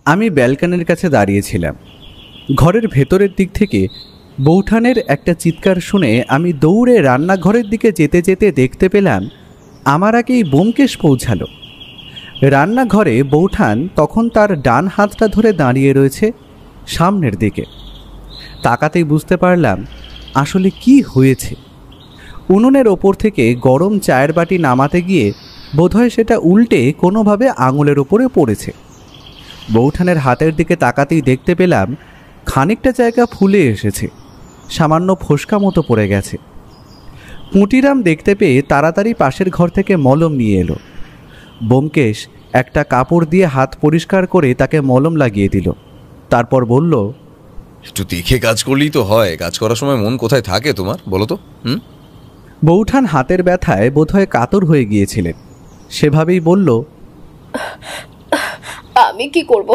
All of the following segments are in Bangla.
আমি ব্যালকনির কাছে দাঁড়িয়েছিলাম। ঘরের ভেতরের দিক থেকে বৌঠানের একটা চিৎকার শুনে আমি দৌড়ে রান্নাঘরের দিকে যেতে যেতে দেখতে পেলাম আমার আগেই ব্যোমকেশ পৌঁছালো। রান্নাঘরে বৌঠান তখন তার ডান হাতটা ধরে দাঁড়িয়ে রয়েছে সামনের দিকে। তাকাতেই বুঝতে পারলাম আসলে কি হয়েছে। উনুনের ওপর থেকে গরম চায়ের বাটি নামাতে গিয়ে বোধহয় সেটা উল্টে কোনোভাবে আঙুলের ওপরে পড়েছে। বৌঠানের হাতের দিকে তাকাতেই দেখতে পেলাম খানিকটা জায়গা ফুলে এসেছে, সামান্য ফোসকা মতো পড়ে গেছে। পুঁটিরাম দেখতে পেয়ে তাড়াতাড়ি পাশের ঘর থেকে মলম নিয়ে এলো। ব্যোমকেশ একটা কাপড় দিয়ে হাত পরিষ্কার করে তাকে মলম লাগিয়ে দিল। তারপর বলল, একটু দেখে কাজ করলেই তো হয়। কাজ করার সময় মন কোথায় থাকে তোমার, বলো তো? বৌঠান হাতের ব্যথায় বোধহয় কাতর হয়ে গিয়েছিলেন। সেভাবেই বলল, আমি কি করব,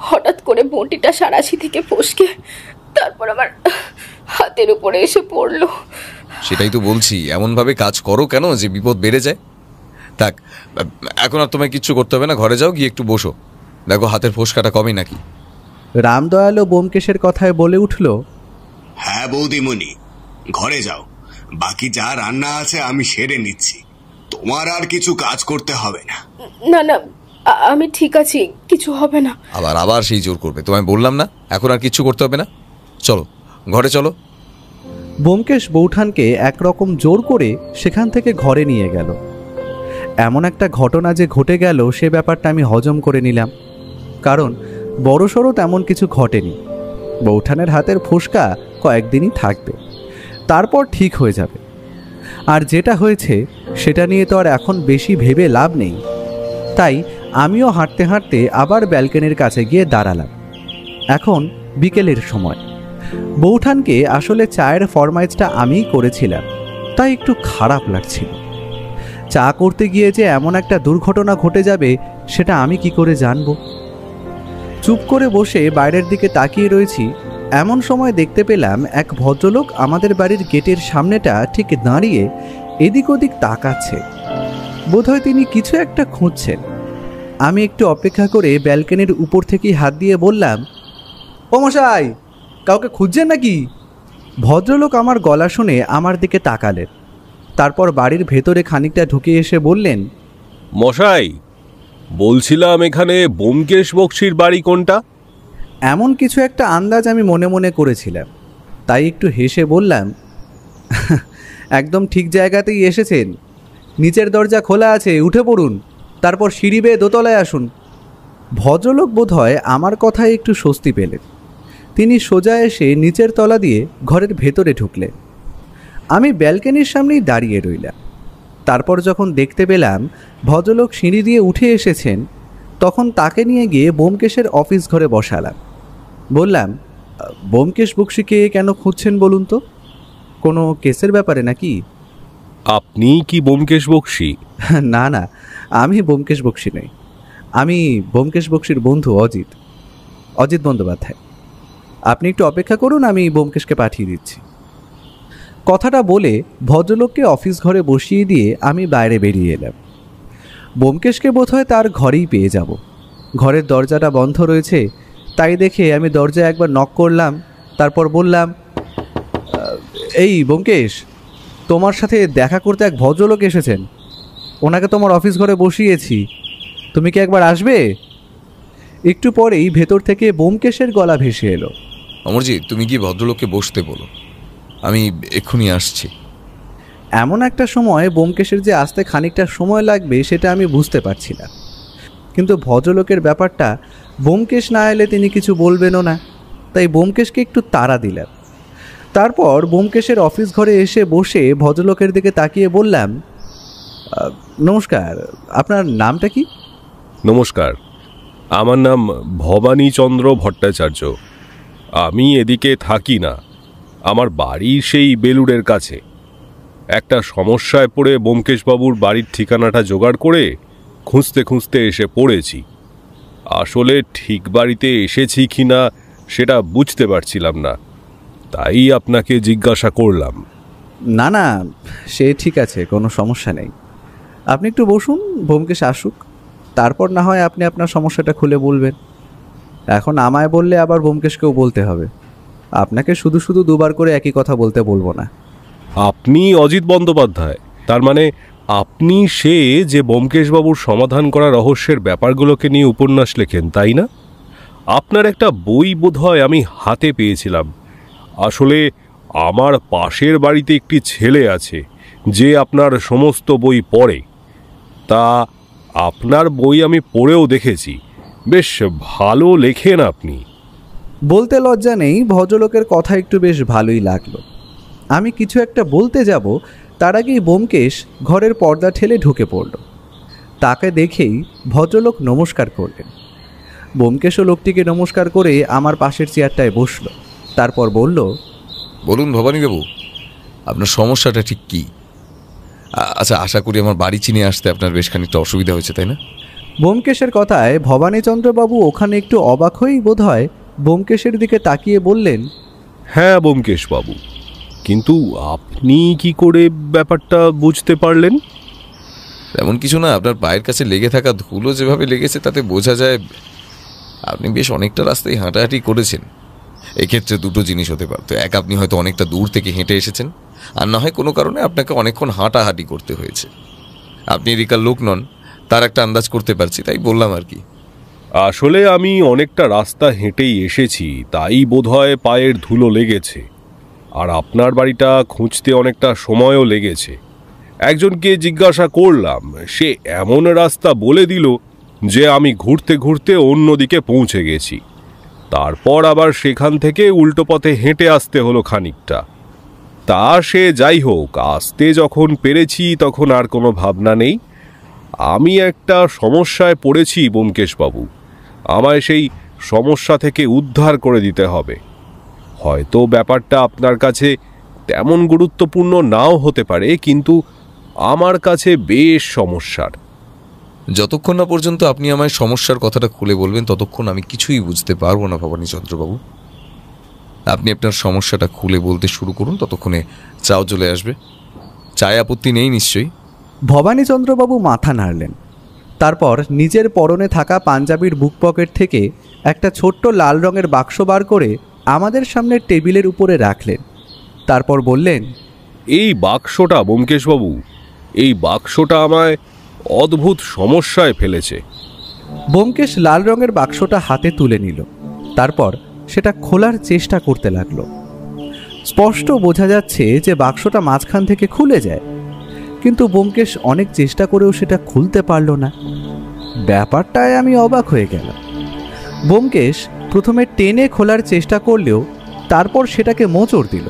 হঠাৎ করে বঁটিটা সারাশি থেকে ফসকে তারপর আমার হাতের উপরে এসে পড়লো। সেটাই তো বলছি, এমনভাবে কাজ করো কেন যে বিপদ বেড়ে যায়। থাক, এখন আর তোমায় কিচ্ছু করতে হবে না, ঘরে যাও, গিয়ে একটু বসো, দেখো হাতের ফোসকাটা কমে নাকি। রামদয়ালও ব্যোমকেশের কথায় বলে উঠল, হ্যাঁ বৌদিমণি, ঘরে যাও, বাকি যা রান্না আছে আমি সেরে নিচ্ছি, তোমার আর কিছু কাজ করতে হবে না। না না, আমি ঠিক আছি, কিছু হবে না। আবার সেই জোর করবে? তোমায় বললাম না এখন আর কিচ্ছু করতে হবে না, চলো ঘরে চলো। ব্যোমকেশ বৌঠানকে একরকম জোর করে সেখান থেকে ঘরে নিয়ে গেল। এমন একটা ঘটনা যে ঘটে গেল সে ব্যাপারটা আমি হজম করে নিলাম, কারণ বড়সড় তেমন কিছু ঘটেনি। বৌঠানের হাতের ফোসকা কয়েকদিনই থাকবে, তারপর ঠিক হয়ে যাবে। আর যেটা হয়েছে সেটা নিয়ে তো আর এখন বেশি ভেবে লাভ নেই। তাই আমিও হাঁটতে হাঁটতে আবার ব্যালকনির কাছে গিয়ে দাঁড়ালাম। এখন বিকেলের সময়। বৌঠানকে আসলে চায়ের ফরমাইজটা আমিই করেছিলাম, তাই একটু খারাপ লাগছিল। চা করতে গিয়ে যে এমন একটা দুর্ঘটনা ঘটে যাবে সেটা আমি কি করে জানব। চুপ করে বসে বাইরের দিকে তাকিয়ে রয়েছি, এমন সময় দেখতে পেলাম এক ভদ্রলোক আমাদের বাড়ির গেটের সামনেটা ঠিক দাঁড়িয়ে এদিক ওদিক তাকাচ্ছে। বোধহয় তিনি কিছু একটা খুঁজছেন। আমি একটু অপেক্ষা করে ব্যালকনির উপর থেকেই হাত দিয়ে বললাম, ও মশাই, কাউকে খুঁজছেন নাকি? ভদ্রলোক আমার গলা শুনে আমার দিকে তাকালেন, তারপর বাড়ির ভেতরে খানিকটা ঢুকে এসে বললেন, মশাই, বলছিলাম এখানে ব্যোমকেশ বক্সির বাড়ি কোনটা? এমন কিছু একটা আন্দাজ আমি মনে মনে করেছিলাম, তাই একটু হেসে বললাম, একদম ঠিক জায়গাতেই এসেছেন। নিচের দরজা খোলা আছে, উঠে পড়ুন, তারপর সিঁড়ি বেয়ে দোতলায় আসুন। ভদ্রলোক বোধহয় আমার কথায় একটু স্বস্তি পেলেন। তিনি সোজা এসে নিচের তলা দিয়ে ঘরের ভেতরে ঢুকলেন। আমি ব্যালকনির সামনেই দাঁড়িয়ে রইলাম। তারপর যখন দেখতে পেলাম ভদ্রলোক সিঁড়ি দিয়ে উঠে এসেছেন, তখন তাকে নিয়ে গিয়ে ব্যোমকেশের অফিস ঘরে বসালাম। বললাম, ব্যোমকেশ বক্সিকে কেন খুঁজছেন বলুন তো? কোনো কেসের ব্যাপারে নাকি? আপনি কি ব্যোমকেশ বক্সি? না না, আমি ব্যোমকেশ বক্সি নই। আমি ব্যোমকেশ বক্সির বন্ধু অজিত বন্দ্যোপাধ্যায়। আপনি একটু অপেক্ষা করুন, আমি ব্যোমকেশকে পাঠিয়ে দিচ্ছি। কথাটা বলে ভদ্রলোককে অফিস ঘরে বসিয়ে দিয়ে আমি বাইরে বেরিয়ে এলাম। ব্যোমকেশকে বোধহয় তার ঘরেই পেয়ে যাব। ঘরের দরজাটা বন্ধ রয়েছে, তাই দেখে আমি দরজায় একবার নক করলাম। তারপর বললাম, এই ব্যোমকেশ, তোমার সাথে দেখা করতে এক ভদ্রলোক এসেছেন। ওনাকে তোমার অফিস ঘরে বসিয়েছি, তুমি কি একবার আসবে? একটু পরেই ভেতর থেকে ব্যোমকেশের গলা ভেসে এলো, অমরজিৎ, তুমি কি ভদ্রলোককে বসতে বলো, আমি এক্ষুনি আসছি। এমন একটা সময় ব্যোমকেশের যে আসতে খানিকটা সময় লাগবে সেটা আমি বুঝতে পারছি না, কিন্তু ভদ্রলোকের ব্যাপারটা ব্যোমকেশ না এলে তিনি কিছু বলবেনও না, তাই ব্যোমকেশকে একটু তাড়া দিলাম। তারপর ব্যোমকেশের অফিস ঘরে এসে বসে ভদ্রলোকের দিকে তাকিয়ে বললাম, নমস্কার, আপনার নামটা কি? নমস্কার, আমার নাম ভবানীচন্দ্র ভট্টাচার্য। আমি এদিকে থাকি না, আমার বাড়ি সেই বেলুড়ের কাছে। একটা সমস্যায় পড়ে ব্যোমকেশবাবুর বাড়ির ঠিকানাটা জোগাড় করে খুঁজতে খুঁজতে এসে পড়েছি। আসলে ঠিক বাড়িতে এসেছি কিনা সেটা বুঝতে পারছিলাম না, তাই আপনাকে জিজ্ঞাসা করলাম। না না, সে ঠিক আছে, কোনো সমস্যা নেই। আপনি একটু বসুন, ব্যোমকেশ আসুক, তারপর না হয় আপনি আপনার সমস্যাটা খুলে বলবেন। এখন আমায় বললে আবার ব্যোমকেশকেও বলতে হবে। আপনাকে শুধু শুধু দুবার করে একই কথা বলতে বলবো না। আপনি অজিত বন্দ্যোপাধ্যায়, তার মানে আপনি সে যে ব্যোমকেশবাবুর সমাধান করা রহস্যের ব্যাপারগুলোকে নিয়ে উপন্যাস লেখেন, তাই না? আপনার একটা বই বোধহয় আমি হাতে পেয়েছিলাম। আসলে আমার পাশের বাড়িতে একটি ছেলে আছে যে আপনার সমস্ত বই পড়ে। তা আপনার বই আমি পড়েও দেখেছি, বেশ ভালো লেখেন আপনি। বলতে লজ্জা নেই, ভদ্রলোকের কথা একটু বেশ ভালোই লাগলো। আমি কিছু একটা বলতে যাব, তার আগেই ব্যোমকেশ ঘরের পর্দা ঠেলে ঢুকে পড়ল। তাকে দেখেই ভদ্রলোক নমস্কার করলেন। ব্যোমকেশও লোকটিকে নমস্কার করে আমার পাশের চেয়ারটায় বসল। তারপর বলল, বলুন ভবানীবাবু, আপনার সমস্যাটা ঠিক কী? আচ্ছা, আশা করি আমার বাড়ি চিনে আসতে আপনার বেশ খানিকটা অসুবিধা হয়েছে, তাই না? ব্যোমকেশের কথায় ভবানীচন্দ্রবাবু ওখানে একটু অবাক হয়েই বোধহয় ব্যোমকেশের দিকে তাকিয়ে বললেন, হ্যাঁ ব্যোমকেশবাবু, কিন্তু আপনি কি করে ব্যাপারটা বুঝতে পারলেন? এমন কিছু না, আপনার পায়ের কাছে লেগে থাকা ধুলো যেভাবে লেগেছে তাতে বোঝা যায় আপনি বেশ অনেকটা রাস্তায় হাঁটাহাঁটি করেছেন। এক্ষেত্রে দুটো জিনিস হতে পারতো। এক, আপনি হয়তো অনেকটা দূর থেকে হেঁটে এসেছেন, আর না হয় কোনো কারণে আপনাকে অনেকক্ষণ হাঁটাহাঁটি করতে হয়েছে। আপনি এদিকার লোক নন, তার একটা আন্দাজ করতে পারছি, তাই বললাম আর কি। আসলে আমি অনেকটা রাস্তা হেঁটেই এসেছি, তাই বোধহয় পায়ের ধুলো লেগেছে। আর আপনার বাড়িটা খুঁজতে অনেকটা সময়ও লেগেছে। একজনকে জিজ্ঞাসা করলাম, সে এমন রাস্তা বলে দিল যে আমি ঘুরতে ঘুরতে অন্যদিকে পৌঁছে গেছি। তারপর আবার সেখান থেকে উল্টো পথে হেঁটে আসতে হলো খানিকটা। তা সে যাই হোক, আসতে যখন পেরেছি তখন আর কোনো ভাবনা নেই। আমি একটা সমস্যায় পড়েছি ব্যোমকেশবাবু, আমায় সেই সমস্যা থেকে উদ্ধার করে দিতে হবে। হয়তো ব্যাপারটা আপনার কাছে তেমন গুরুত্বপূর্ণ নাও হতে পারে, কিন্তু আমার কাছে বেশ সমস্যার। যতক্ষণ না পর্যন্ত আপনি আমায় সমস্যার কথাটা খুলে বলবেন ততক্ষণ আমি কিছুই বুঝতে পারবো না ভবানীচন্দ্রবাবু। আপনি আপনার সমস্যাটা খুলে বলতে শুরু করুন, ততক্ষণে চাও চলে আসবে। চায় আপত্তি নেই নিশ্চয়ই? ভবানীচন্দ্রবাবু মাথা নাড়লেন। তারপর নিজের পরনে থাকা পাঞ্জাবির বুক পকেট থেকে একটা ছোট্ট লাল রঙের বাক্স বার করে আমাদের সামনের টেবিলের উপরে রাখলেন। তারপর বললেন, এই বাক্সটা ব্যোমকেশবাবু, এই বাক্সটা আমায় অদ্ভুত সমস্যায় ফেলেছে। ব্যোমকেশ লাল রঙের বাক্সটা হাতে তুলে নিল। তারপর সেটা খোলার চেষ্টা করতে লাগলো। স্পষ্ট বোঝা যাচ্ছে যে বাক্সটা মাঝখান থেকে খুলে যায়, কিন্তু ব্যোমকেশ অনেক চেষ্টা করেও সেটা খুলতে পারল না। ব্যাপারটায় আমি অবাক হয়ে গেলাম। ব্যোমকেশ প্রথমে টেনে খোলার চেষ্টা করলেও তারপর সেটাকে মোচড় দিল।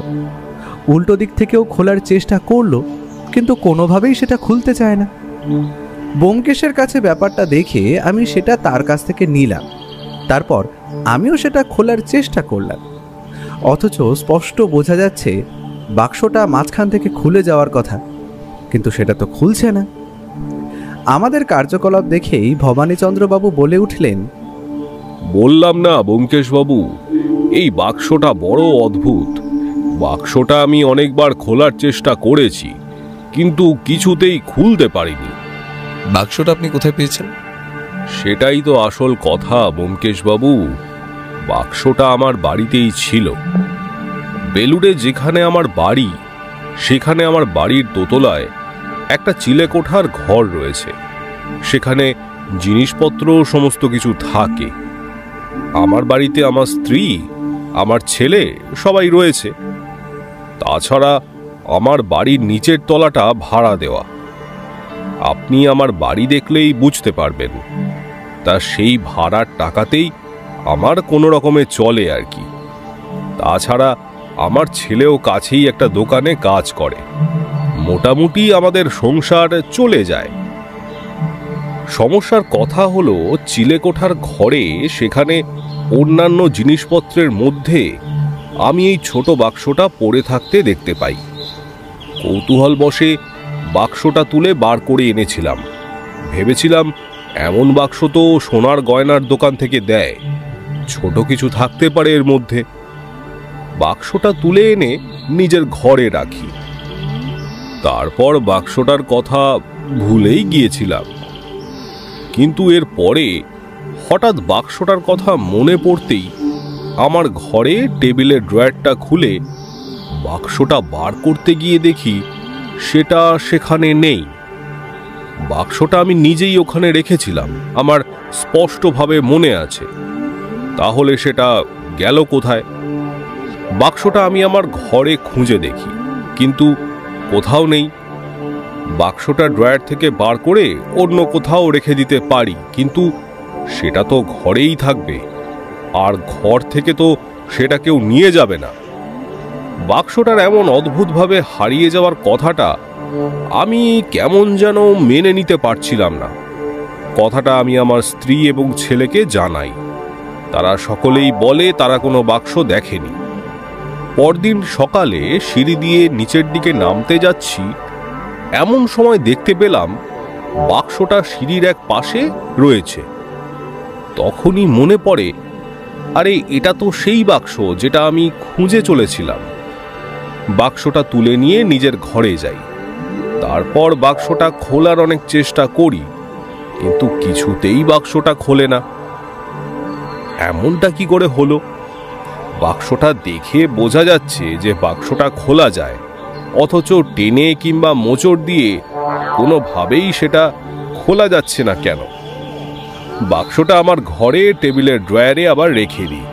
উল্টো দিক থেকেও খোলার চেষ্টা করলো, কিন্তু কোনোভাবেই সেটা খুলতে চায় না। ব্যোমকেশের কাছে ব্যাপারটা দেখে আমি সেটা তার কাছ থেকে নিলাম। তারপর আমিও সেটা খোলার চেষ্টা করলাম, অথচ স্পষ্ট বোঝা যাচ্ছে বাক্সটা মাঝখান থেকে খুলে যাওয়ার কথা, কিন্তু সেটা তো খুলছে না। আমাদের কার্যকলাপ দেখেই ভবানীচন্দ্রবাবু বলে উঠলেন, বললাম না ব্যোমকেশবাবু, এই বাক্সটা বড় অদ্ভুত। বাক্সটা আমি অনেকবার খোলার চেষ্টা করেছি, কিন্তু কিছুতেই খুলতে পারিনি। বাক্সটা আপনি কোথায় পেয়েছেন? সেটাই তো আসল কথা ব্যোমকেশবাবু। বাক্সটা আমার বাড়িতেই ছিল। বেলুড়ে যেখানে আমার বাড়ি, সেখানে আমার বাড়ির দোতলায় একটা চিলেকোঠার ঘর রয়েছে। সেখানে জিনিসপত্র সমস্ত কিছু থাকে। আমার বাড়িতে আমার স্ত্রী, আমার ছেলে সবাই রয়েছে। তাছাড়া আমার বাড়ির নিচের তলাটা ভাড়া দেওয়া। আপনি আমার বাড়ি দেখলেই বুঝতে পারবেন। তা সেই ভাড়ার টাকাতেই আমার কোনো রকমে চলে আর কি। তাছাড়া আমার ছেলেও কাছেই একটা দোকানে কাজ করে। মোটামুটি আমাদের সংসার চলে যায়। সমস্যার কথা হলো, চিলেকোঠার ঘরে সেখানে অন্যান্য জিনিসপত্রের মধ্যে আমি এই ছোট বাক্সটা পড়ে থাকতে দেখতে পাই। কৌতূহল বশে বাক্সটা তুলে বার করে এনেছিলাম। ভেবেছিলাম এমন বাক্স তো সোনার গয়নার দোকান থেকে দেয়, ছোট কিছু থাকতে পারে এর মধ্যে। বাক্সটা তুলে এনে নিজের ঘরে রাখি। তারপর বাক্সটার কথা ভুলেই গিয়েছিলাম। কিন্তু এর পরে হঠাৎ বাক্সটার কথা মনে পড়তেই আমার ঘরে টেবিলের ড্রয়ারটা খুলে বাক্সটা বার করতে গিয়ে দেখি সেটা সেখানে নেই। বাক্সটা আমি নিজেই ওখানে রেখেছিলাম, আমার স্পষ্টভাবে মনে আছে। তাহলে সেটা গেল কোথায়? বাক্সটা আমি আমার ঘরে খুঁজে দেখি, কিন্তু কোথাও নেই। বাক্সটা ড্রয়ার থেকে বার করে অন্য কোথাও রেখে দিতে পারি, কিন্তু সেটা তো ঘরেই থাকবে, আর ঘর থেকে তো সেটা কেউ নিয়ে যাবে না। বাক্সটার এমন অদ্ভুতভাবে হারিয়ে যাওয়ার কথাটা আমি কেমন যেন মেনে নিতে পারছিলাম না। কথাটা আমি আমার স্ত্রী এবং ছেলেকে জানাই। তারা সকলেই বলে তারা কোনো বাক্স দেখেনি। পরদিন সকালে সিঁড়ি দিয়ে নিচের দিকে নামতে যাচ্ছি, এমন সময় দেখতে পেলাম বাক্সটা সিঁড়ির এক পাশে রয়েছে। তখনই মনে পড়ে, আরে এটা তো সেই বাক্স যেটা আমি খুঁজে চলেছিলাম। বাক্সটা তুলে নিয়ে নিজের ঘরে যাই। তারপর বাক্সটা খোলার অনেক চেষ্টা করি, কিন্তু কিছুতেই বাক্সটা খোলে না। এমনটা কি করে হলো? বাক্সটা দেখে বোঝা যাচ্ছে যে বাক্সটা খোলা যায়, অথচ টেনে কিংবা মোচড় দিয়ে কোনোভাবেই সেটা খোলা যাচ্ছে না কেন? বাক্সটা আমার ঘরে টেবিলের ড্রয়ারে আবার রেখে দিই।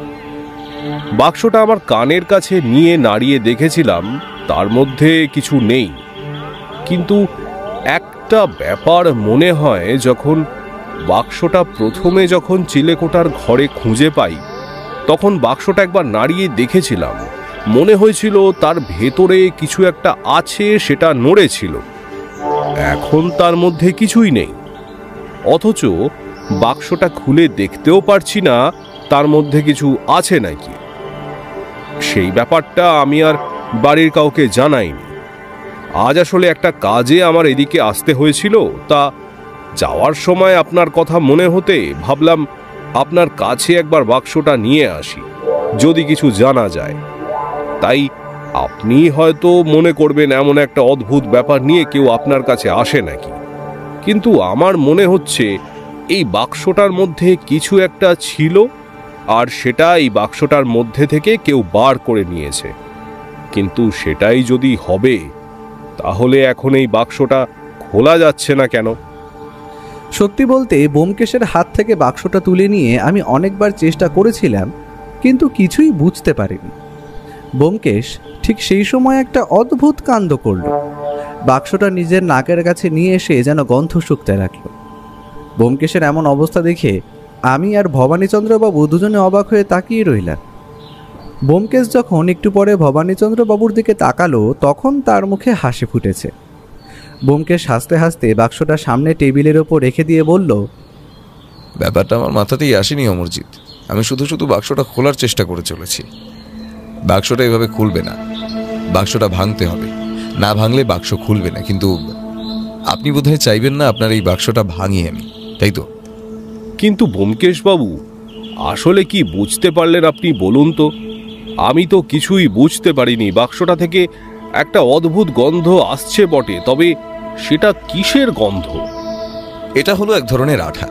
বাক্সটা আমার কানের কাছে নিয়ে নাড়িয়ে দেখেছিলাম, তার মধ্যে কিছু নেই। কিন্তু একটা ব্যাপার মনে হয়, যখন বাক্সটা প্রথমে যখন চিলেকোঠার ঘরে খুঁজে পাই, তখন বাক্সটা একবার নাড়িয়ে দেখেছিলাম। মনে হয়েছিল তার ভেতরে কিছু একটা আছে, সেটা নড়েছিল। এখন তার মধ্যে কিছুই নেই, অথচ বাক্সটা খুলে দেখতেও পারছি না তার মধ্যে কিছু আছে নাকি। সেই ব্যাপারটা আমি আর বাড়ির কাউকে জানাইনি। আজ আসলে একটা কাজে আমার এদিকে আসতে হয়েছিল, তা যাওয়ার সময় আপনার কথা মনে হতে ভাবলাম আপনার কাছে একবার বাক্সটা নিয়ে আসি, যদি কিছু জানা যায়। তাই আপনি হয়তো মনে করবেন এমন একটা অদ্ভুত ব্যাপার নিয়ে কেউ আপনার কাছে আসে নাকি, কিন্তু আমার মনে হচ্ছে এই বাক্সটার মধ্যে কিছু একটা ছিল, আর সেটা এই বাক্সটার মধ্যে থেকে কেউ বার করে নিয়েছে। কিন্তু সেটাই যদি হবে, তাহলে এখন এই বাক্সটা খোলা যাচ্ছে না কেন? সত্যি বলতে ব্যোমকেশের হাত থেকে বাক্সটা তুলে নিয়ে আমি অনেকবার চেষ্টা করেছিলাম, কিন্তু কিছুই বুঝতে পারিনি। ব্যোমকেশ ঠিক সেই সময় একটা অদ্ভুত কাণ্ড করল। বাক্সটা নিজের নাকের কাছে নিয়ে এসে যেন গন্ধ শুকতে রাখল। ব্যোমকেশের এমন অবস্থা দেখে আমি আর ভবানীচন্দ্রবাবু দুজনে অবাক হয়ে তাকিয়ে রইলাম। ব্যোমকেশ যখন একটু পরে ভবানীচন্দ্রবাবুর দিকে তাকালো, তখন তার মুখে হাসি ফুটেছে। ব্যোমকেশ হাসতে হাসতে বাক্সটা সামনে টেবিলের ওপর রেখে দিয়ে বলল, ব্যাপারটা আমার মাথাতেই আসেনি অমরজিৎ। আমি শুধু শুধু বাক্সটা খোলার চেষ্টা করে চলেছি। বাক্সটা এভাবে খুলবে না, বাক্সটা ভাঙতে হবে, না ভাঙলে বাক্স খুলবে না। কিন্তু আপনি বোধহয় চাইবেন না আপনার এই বাক্সটা ভাঙি আমি, তাই তো? কিন্তু ব্যোমকেশ বাবু, আসলে কি বুঝতে পারলেন আপনি বলুন তো? আমি তো কিছুই বুঝতে পারিনি। বাক্সটা থেকে একটা অদ্ভুত গন্ধ আসছে বটে, তবে সেটা কিসের গন্ধ? এটা হলো এক ধরনের আঠা।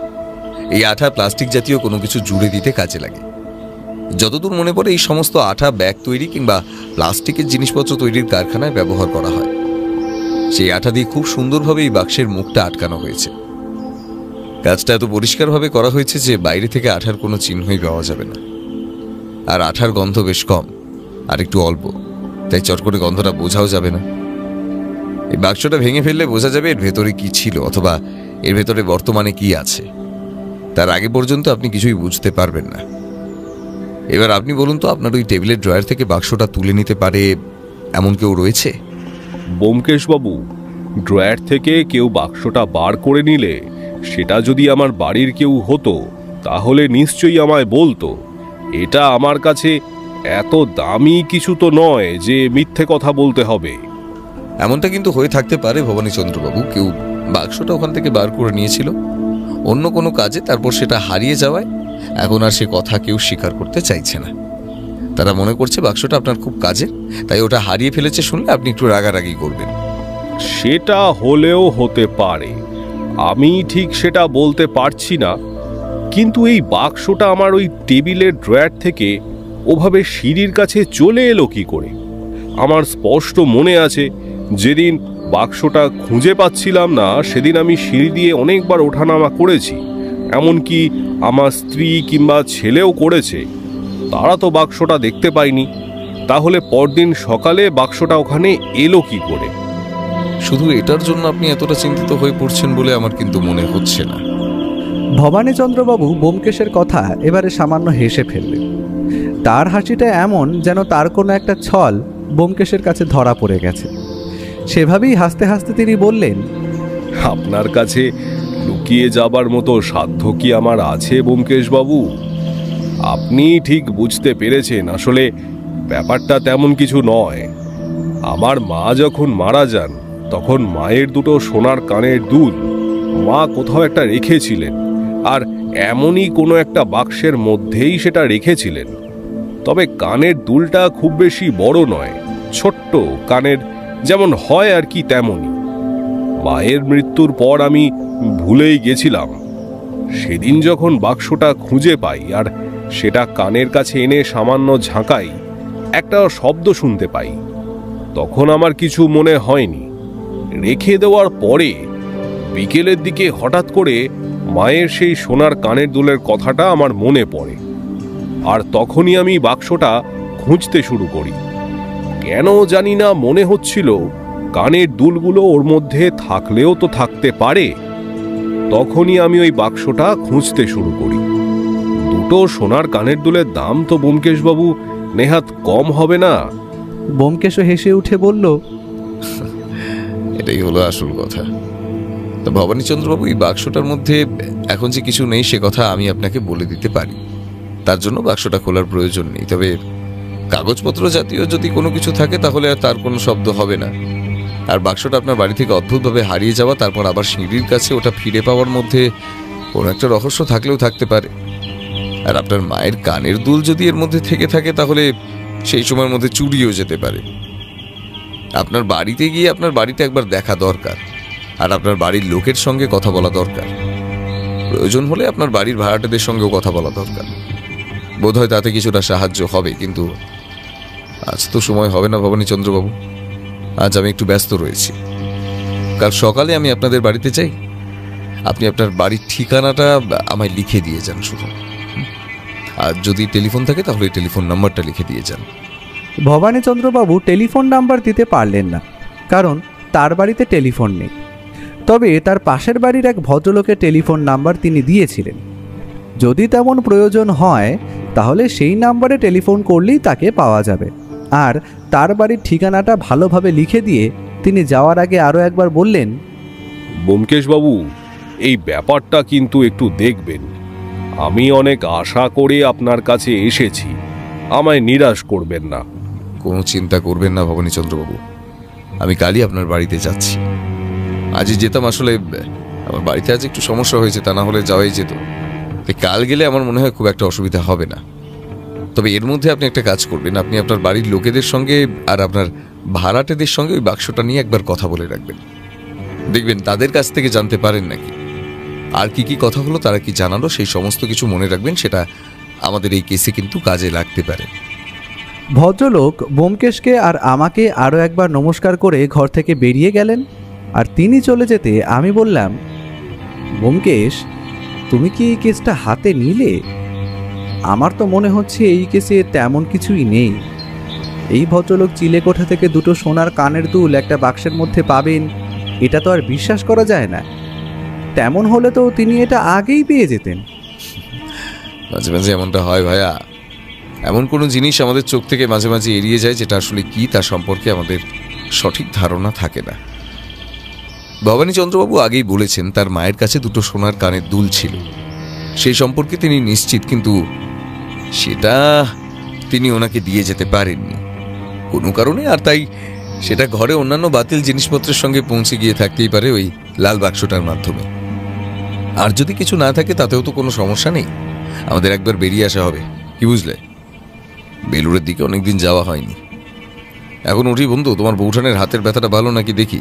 এই আঠা প্লাস্টিক জাতীয় কোনো কিছু জুড়ে দিতে কাজে লাগে। যতদূর মনে পড়ে, এই সমস্ত আঠা ব্যাগ তৈরি কিংবা প্লাস্টিকের জিনিসপত্র তৈরির কারখানায় ব্যবহার করা হয়। সেই আঠা দিয়ে খুব সুন্দরভাবে এই বাক্সের মুখটা আটকানো হয়েছে। কাজটা এত পরিষ্কারভাবে করা হয়েছে যে বাইরে থেকে আঠার কোনো চিহ্নই পাওয়া যাবে না। আর আঠার গন্ধ বেশ কম, আর একটু অল্প, তাই চট করে গন্ধটা বোঝাও যাবে না। এই বাক্সটা ভেঙে ফেললে বোঝা যাবে এর ভেতরে কি ছিল, অথবা এর ভেতরে বর্তমানে কি আছে। তার আগে পর্যন্ত আপনি কিছুই বুঝতে পারবেন না। এবার আপনি বলুন তো, আপনার ওই টেবিলের ড্রয়ার থেকে বাক্সটা তুলে নিতে পারে এমন কেউ রয়েছে? ব্যোমকেশ বাবু, ড্রয়ার থেকে কেউ বাক্সটা বার করে নিলে, সেটা যদি আমার বাড়ির কেউ হতো, তাহলে নিশ্চয়ই আমায় বলতো। এটা আমার কাছে এত দামি কিছু তো নয় যে মিথ্যে কথা বলতে হবে। এমনটা কিন্তু হয়ে থাকতে পারে ভবানীচন্দ্রবাবু। কেউ বাক্সটা ওখান থেকে বার করে নিয়েছিল অন্য কোনো কাজে, তারপর সেটা হারিয়ে যাওয়ায় এখন আর সে কথা কেউ স্বীকার করতে চাইছে না। তারা মনে করছে বাক্সটা আপনার খুব কাজে, তাই ওটা হারিয়ে ফেলেছে শুনলে আপনি একটু রাগারাগি করবেন। সেটা হলেও হতে পারে, আমি ঠিক সেটা বলতে পারছি না। কিন্তু এই বাক্সটা আমার ওই টেবিলের ড্রয়ার থেকে ওভাবে সিঁড়ির কাছে চলে এলো কি করে? আমার স্পষ্ট মনে আছে, যেদিন বাক্সটা খুঁজে পাচ্ছিলাম না সেদিন আমি সিঁড়ি দিয়ে অনেকবার ওঠানামা করেছি, এমনকি আমার স্ত্রী কিংবা ছেলেও করেছে। তারা তো বাক্সটা দেখতে পায়নি। তাহলে পরদিন সকালে বাক্সটা ওখানে এলো কি করে? শুধু এটার জন্য আপনি এতটা চিন্তিত হয়ে পড়ছেন বলে আমার কিন্তু মনে হচ্ছে না। ভবানীচন্দ্রবাবু ব্যোমকেশের কথা এবারে সামান্য হেসে ফেললেন। তার হাসিটা এমন যেন তার কোনো একটা ছল ব্যোমকেশের কাছে ধরা পড়ে গেছে। সেভাবেই হাসতে হাসতে তিনি বললেন, আপনার কাছে লুকিয়ে যাবার মতো সাধ্য কি আমার আছে ব্যোমকেশবাবু? আপনি ঠিক বুঝতে পেরেছেন, আসলে ব্যাপারটা তেমন কিছু নয়। আমার মা যখন মারা যান তখন মায়ের দুটো সোনার কানের দুল মা কোথাও একটা রেখেছিলেন, আর এমনই কোনো একটা বাক্সের মধ্যেই সেটা রেখেছিলেন। তবে কানের দুলটা খুব বেশি বড় নয়, ছোট্ট কানের যেমন হয় আর কি তেমনই। মায়ের মৃত্যুর পর আমি ভুলেই গেছিলাম। সেদিন যখন বাক্সটা খুঁজে পাই আর সেটা কানের কাছে এনে সামান্য ঝাঁকাই, একটা শব্দ শুনতে পাই। তখন আমার কিছু মনে হয়নি। রেখে দেওয়ার পরে বিকেলের দিকে হঠাৎ করে মায়ের সেই সোনার কানের দুলের কথাটা আমার মনে পড়ে, আর তখনই আমি বাক্সটা খুঁজতে শুরু করি। কেন জানি না মনে হচ্ছিল কানের দুলগুলো ওর মধ্যে থাকলেও তো থাকতে পারে। তখনই আমি ওই বাক্সটা খুঁজতে শুরু করি। দুটো সোনার কানের দুলের দাম তো ব্যোমকেশবাবু নেহাত কম হবে না? ব্যোমকেশও হেসে উঠে বলল, এটাই হলো আসল কথা। তা ভবানীচন্দ্রবাবু, এই বাক্সটার মধ্যে এখন যে কিছু নেই সে কথা আমি আপনাকে বলে দিতে পারি। তার জন্য বাক্সটা খোলার প্রয়োজন নেই। তবে কাগজপত্র জাতীয় যদি কোনো কিছু থাকে তাহলে আর তার কোনো শব্দ হবে না। আর বাক্সটা আপনার বাড়ি থেকে অদ্ভুতভাবে হারিয়ে যাওয়া, তারপর আবার সিঁড়ির কাছে ওটা ফিরে পাওয়ার মধ্যে কোনো একটা রহস্য থাকলেও থাকতে পারে। আর আপনার মায়ের কানের দুল যদি এর মধ্যে থেকে থাকে তাহলে সেই সময়ের মধ্যে চুরিও যেতে পারে। আপনার বাড়িতে গিয়ে আপনার বাড়িটা একবার দেখা দরকার, আর আপনার বাড়ির লোকের সঙ্গে কথা বলা দরকার। প্রয়োজন হলে আপনার বাড়ির ভাড়াটেদের সঙ্গেও কথা বলা দরকার। বোধহয় তাতে কিছুটা সাহায্য হবে, কিন্তু আজ তো সময় হবে না ভবানীচন্দ্রবাবু। আজ আমি একটু ব্যস্ত রয়েছি। কাল সকালে আমি আপনাদের বাড়িতে যাই। আপনি আপনার বাড়ির ঠিকানাটা আমায় লিখে দিয়ে যান শুধু। আর যদি টেলিফোন থাকে তাহলে টেলিফোন নাম্বারটা লিখে দিয়ে যান। ভবানীচন্দ্রবাবু টেলিফোন নাম্বার দিতে পারলেন না, কারণ তার বাড়িতে টেলিফোন নেই। তবে তার পাশের বাড়ির এক ভদ্রলোকের টেলিফোন নাম্বার তিনি দিয়েছিলেন। যদি তেমন প্রয়োজন হয় তাহলে সেই নাম্বারে টেলিফোন করলেই তাকে পাওয়া যাবে। আর তার বাড়ির ঠিকানাটা ভালোভাবে লিখে দিয়ে তিনি যাওয়ার আগে আরও একবার বললেন, ব্যোমকেশবাবু, এই ব্যাপারটা কিন্তু একটু দেখবেন। আমি অনেক আশা করে আপনার কাছে এসেছি, আমায় নিরাশ করবেন না। কোনো চিন্তা করবেন না ভবানীচন্দ্রবাবু, আমি কালই আপনার বাড়িতে যাচ্ছি। আজই যেতাম, আসলে আমার বাড়িতে আজ একটু সমস্যা হয়েছে, তা না হলে যাওয়াই যেত। কাল গেলে আমার মনে হয় খুব একটা অসুবিধা হবে না। তবে এর মধ্যে আপনি একটা কাজ করবেন, আপনি আপনার বাড়ির লোকেদের সঙ্গে আর আপনার ভাড়াটেদের সঙ্গে ওই বাক্সটা নিয়ে একবার কথা বলে রাখবেন। দেখবেন তাদের কাছ থেকে জানতে পারেন নাকি আর কি কি কথা হলো, তারা কি জানালো, সেই সমস্ত কিছু মনে রাখবেন। সেটা আমাদের এই কেসে কিন্তু কাজে লাগতে পারে। ভদ্রলোক ব্যোমকেশকে আর আমাকে আরও একবার নমস্কার করে ঘর থেকে বেরিয়ে গেলেন। আর তিনি চলে যেতে আমি বললাম, ব্যোমকেশ, তুমি কি এই কেসটা হাতে নিলে? আমার তো মনে হচ্ছে এই কেসে তেমন কিছুই নেই। এই ভদ্রলোক চিলেকোঠা থেকে দুটো সোনার কানের দুল একটা বাক্সের মধ্যে পাবেন, এটা তো আর বিশ্বাস করা যায় না। তেমন হলে তো তিনি এটা আগেই পেয়ে যেতেন। মাঝে মাঝে এমনটা হয় ভাইয়া। এমন কোনো জিনিস আমাদের চোখ থেকে মাঝে মাঝে এড়িয়ে যায় যেটা আসলে কি তার সম্পর্কে আমাদের সঠিক ধারণা থাকে না। ভবানীচন্দ্রবাবু আগেই বলেছেন তার মায়ের কাছে দুটো সোনার কানের দুল ছিল, সেই সম্পর্কে তিনি নিশ্চিত, কিন্তু সেটা তিনি ওনাকে দিয়ে যেতে পারেননি কোনো কারণে। আর তাই সেটা ঘরে অন্যান্য বাতিল জিনিসপত্রের সঙ্গে পৌঁছে গিয়ে থাকতেই পারে ওই লাল বাক্সটার মাধ্যমে। আর যদি কিছু না থাকে তাতেও তো কোনো সমস্যা নেই, আমাদের একবার বেরিয়ে আসা হবে, কি বুঝলে? বেলুড়ের দিকে অনেকদিন যাওয়া হয়নি। এখন উঠি বন্ধু, তোমার বৌঠানের হাতের ব্যথাটা ভালো নাকি দেখি।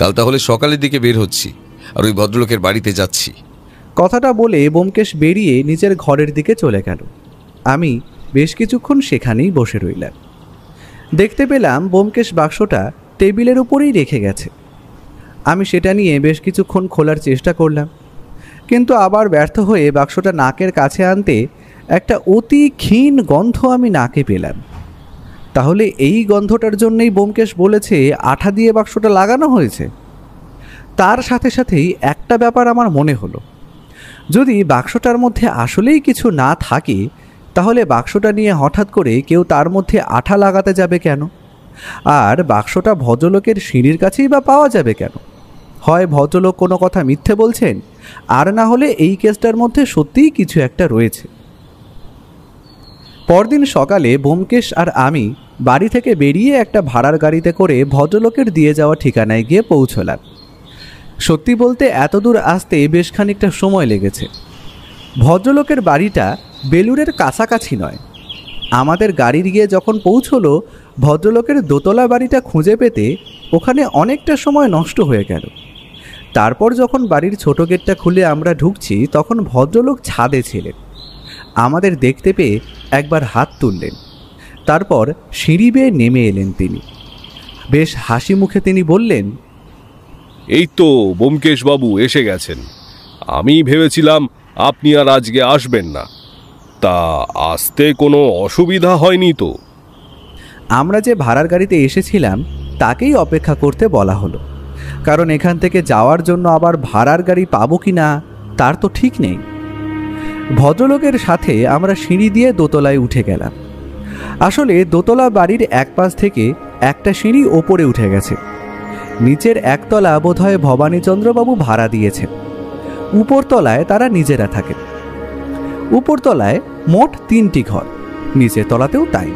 কাল তাহলে সকালের দিকে বের হচ্ছি আর ওই ভদ্রলোকের বাড়িতে যাচ্ছি। কথাটা বলে ব্যোমকেশ বেরিয়ে নিজের ঘরের দিকে চলে গেল। আমি বেশ কিছুক্ষণ সেখানেই বসে রইলাম। দেখতে পেলাম ব্যোমকেশ বাক্সটা টেবিলের উপরেই রেখে গেছে। আমি সেটা নিয়ে বেশ কিছুক্ষণ খোলার চেষ্টা করলাম, কিন্তু আবার ব্যর্থ হয়ে বাক্সটা নাকের কাছে আনতে একটা অতি ক্ষীণ গন্ধ আমি নাকে পেলাম। তাহলে এই গন্ধটার জন্যই ব্যোমকেশ বলেছে আঠা দিয়ে বাক্সটা লাগানো হয়েছে। তার সাথে সাথেই একটা ব্যাপার আমার মনে হলো, যদি বাক্সটার মধ্যে আসলেই কিছু না থাকে তাহলে বাক্সটা নিয়ে হঠাৎ করে কেউ তার মধ্যে আঠা লাগাতে যাবে কেন? আর বাক্সটা ভদ্রলোকের সিঁড়ির কাছেই বা পাওয়া যাবে কেন? হয় ভদ্রলোক কোনো কথা মিথ্যে বলছেন, আর না হলে এই কেসটার মধ্যে সত্যিই কিছু একটা রয়েছে। পরদিন সকালে ব্যোমকেশ আর আমি বাড়ি থেকে বেরিয়ে একটা ভাড়ার গাড়িতে করে ভদ্রলোকের দিয়ে যাওয়া ঠিকানায় গিয়ে পৌঁছলাম। সত্যি বলতে এতদূর আসতে বেশ খানিকটা সময় লেগেছে। ভদ্রলোকের বাড়িটা বেলুড়ের কাছাকাছি নয়। আমাদের গাড়ির গিয়ে যখন পৌঁছলো, ভদ্রলোকের দোতলা বাড়িটা খুঁজে পেতে ওখানে অনেকটা সময় নষ্ট হয়ে গেল। তারপর যখন বাড়ির ছোট গেটটা খুলে আমরা ঢুকছি, তখন ভদ্রলোক ছাদে ছিলেন। আমাদের দেখতে পেয়ে একবার হাত তুললেন, তারপর সিঁড়ি বেয়ে নেমে এলেন তিনি। বেশ হাসি মুখে তিনি বললেন, এই তো ব্যোমকেশ বাবু এসে গেছেন। আমি ভেবেছিলাম আপনি আর আজকে আসবেন না। তা আসতে কোনো অসুবিধা হয়নি তো? আমরা যে ভাড়ার গাড়িতে এসেছিলাম তাকেই অপেক্ষা করতে বলা হলো, কারণ এখান থেকে যাওয়ার জন্য আবার ভাড়ার গাড়ি পাবো কি না তার তো ঠিক নেই। ভদ্রলোকের সাথে আমরা সিঁড়ি দিয়ে দোতলায় উঠে গেলাম। আসলে দোতলা বাড়ির এক পাশ থেকে একটা সিঁড়ি ওপরে উঠে গেছে। নিচের একতলা বোধহয় ভবানীচন্দ্রবাবু ভাড়া দিয়েছেন, উপরতলায় তারা নিজেরা থাকেন। উপরতলায় মোট 3টি ঘর, নিচের তলাতেও তাই।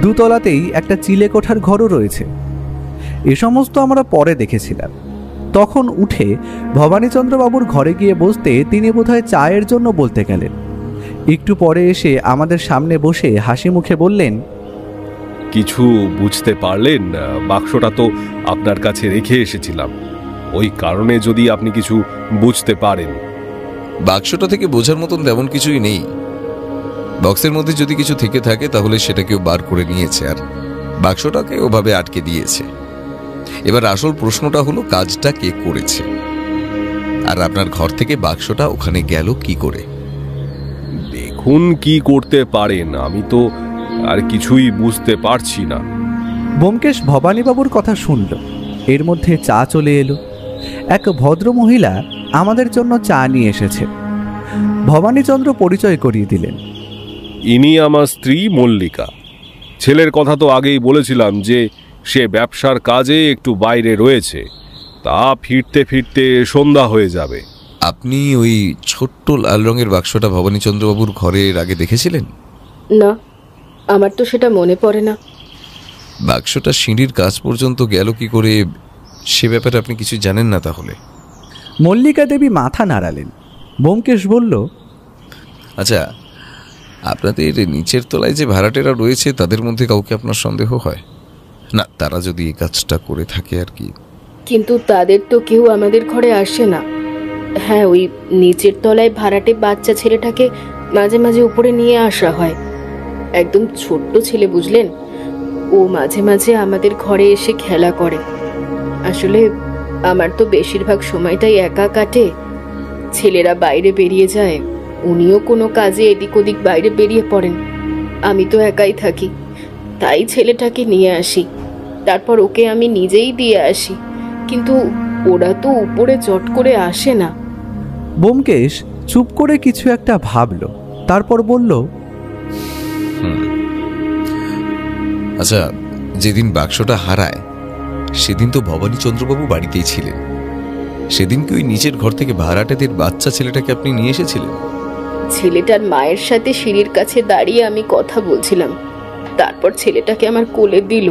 দুতলাতেই একটা চিলে কোঠার ঘরও রয়েছে। এ সমস্ত আমরা পরে দেখেছিলাম। তখন উঠে ভবানীচন্দ্রবাবুর ঘরে গিয়ে বসতে তিনি বোধহয় চায়ের জন্য বলতে গেলেন। একটু পরে এসে আমাদের সামনে বসে হাসি মুখে বললেন, কিছু বুঝতে পারলেন? বাক্সটা তো আপনার কাছে রেখে এসেছিলাম, ওই কারণে যদি আপনি কিছু বুঝতে পারেন। বাক্সটা থেকে বোঝার মতন তেমন কিছুই নেই। বক্সের মধ্যে যদি কিছু থেকে থাকে তাহলে সেটা কেউ বার করে নিয়েছে আর বাক্সটাকে ওভাবে আটকে দিয়েছে। এবার আসল প্রশ্নটা হলো কাজটা কে করেছে, আর আপনার ঘর থেকে বাক্সটা ওখানে গেল কি করে? দেখুন কি করতে পারেন, আমি তো আর কিছুই বুঝতে পারছি না। ব্যোমকেশ ভবানীবাবুর কথা শুনল। এর মধ্যে চা চলে এলো। এক ভদ্র মহিলা আমাদের জন্য চা নিয়ে এসেছে। ভবানীচন্দ্র পরিচয় করিয়ে দিলেন, ইনি আমার স্ত্রী মল্লিকা। ছেলের কথা তো আগেই বলেছিলাম যে সে ব্যবসার কাজে একটু বাইরে রয়েছে, তা ফিরতে ফিরতে সন্ধ্যা হয়ে যাবে। আপনি ওই ছোট্ট লাল রঙের বাক্সটা ভবানীচন্দ্রবাবুর ঘরের আগে দেখেছিলেন? না, আমার তো সেটা মনে পড়ে না। বাক্সটা সিঁড়ির কাছ পর্যন্ত গেল কি করে সে ব্যাপারে আপনি কিছু জানেন না তাহলে? মল্লিকা দেবী মাথা নাড়ালেন। ব্যোমকেশ বলল, আচ্ছা, আপনাদের নিচের তলায় যে ভাড়াটেরা রয়েছে তাদের মধ্যে কাউকে আপনার সন্দেহ হয় না? তারা যদি এই কাজটা করে থাকে আর কি। কিন্তু তাদের তো কেউ আমাদের ঘরে আসে না। হ্যাঁ, ওই নিচের তলায় ভাড়াটে বাচ্চা ছেলেটাকে মাঝে মাঝে উপরে নিয়ে আসা হয়। একদম ছোট্ট ছেলে, বুঝলেন। ও মাঝে মাঝে আমাদের ঘরে এসে খেলা করে। আসলে আমার তো বেশিরভাগ সময়টাই একা কাটে। ছেলেরা বাইরে বেরিয়ে যায়, উনিও কোনো কাজে এদিক ওদিক বাইরে বেরিয়ে পড়েন। আমি তো একাই থাকি, তাই ছেলেটাকে নিয়ে আসি, তারপর ওকে আমি নিজেই দিয়ে আসি। কিন্তু ওরা তো উপরে চট করে আসে না। ব্যোমকেশ চুপ করে কিছু একটা ভাবল, তারপর বলল, আচ্ছা, যেদিন বাক্সটা হারায় সেদিন তো ভবানীচন্দ্রবাবু বাড়িতেই ছিলেন। সেদিন কি ওই নিচের ঘর থেকে ভাড়াটেদের বাচ্চা ছেলেটাকে আপনি নিয়ে এসেছিলেন? ছেলেটার মায়ের সাথে সিঁড়ির কাছে দাঁড়িয়ে আমি কথা বলছিলাম, তারপর ছেলেটাকে আমার কোলে দিল।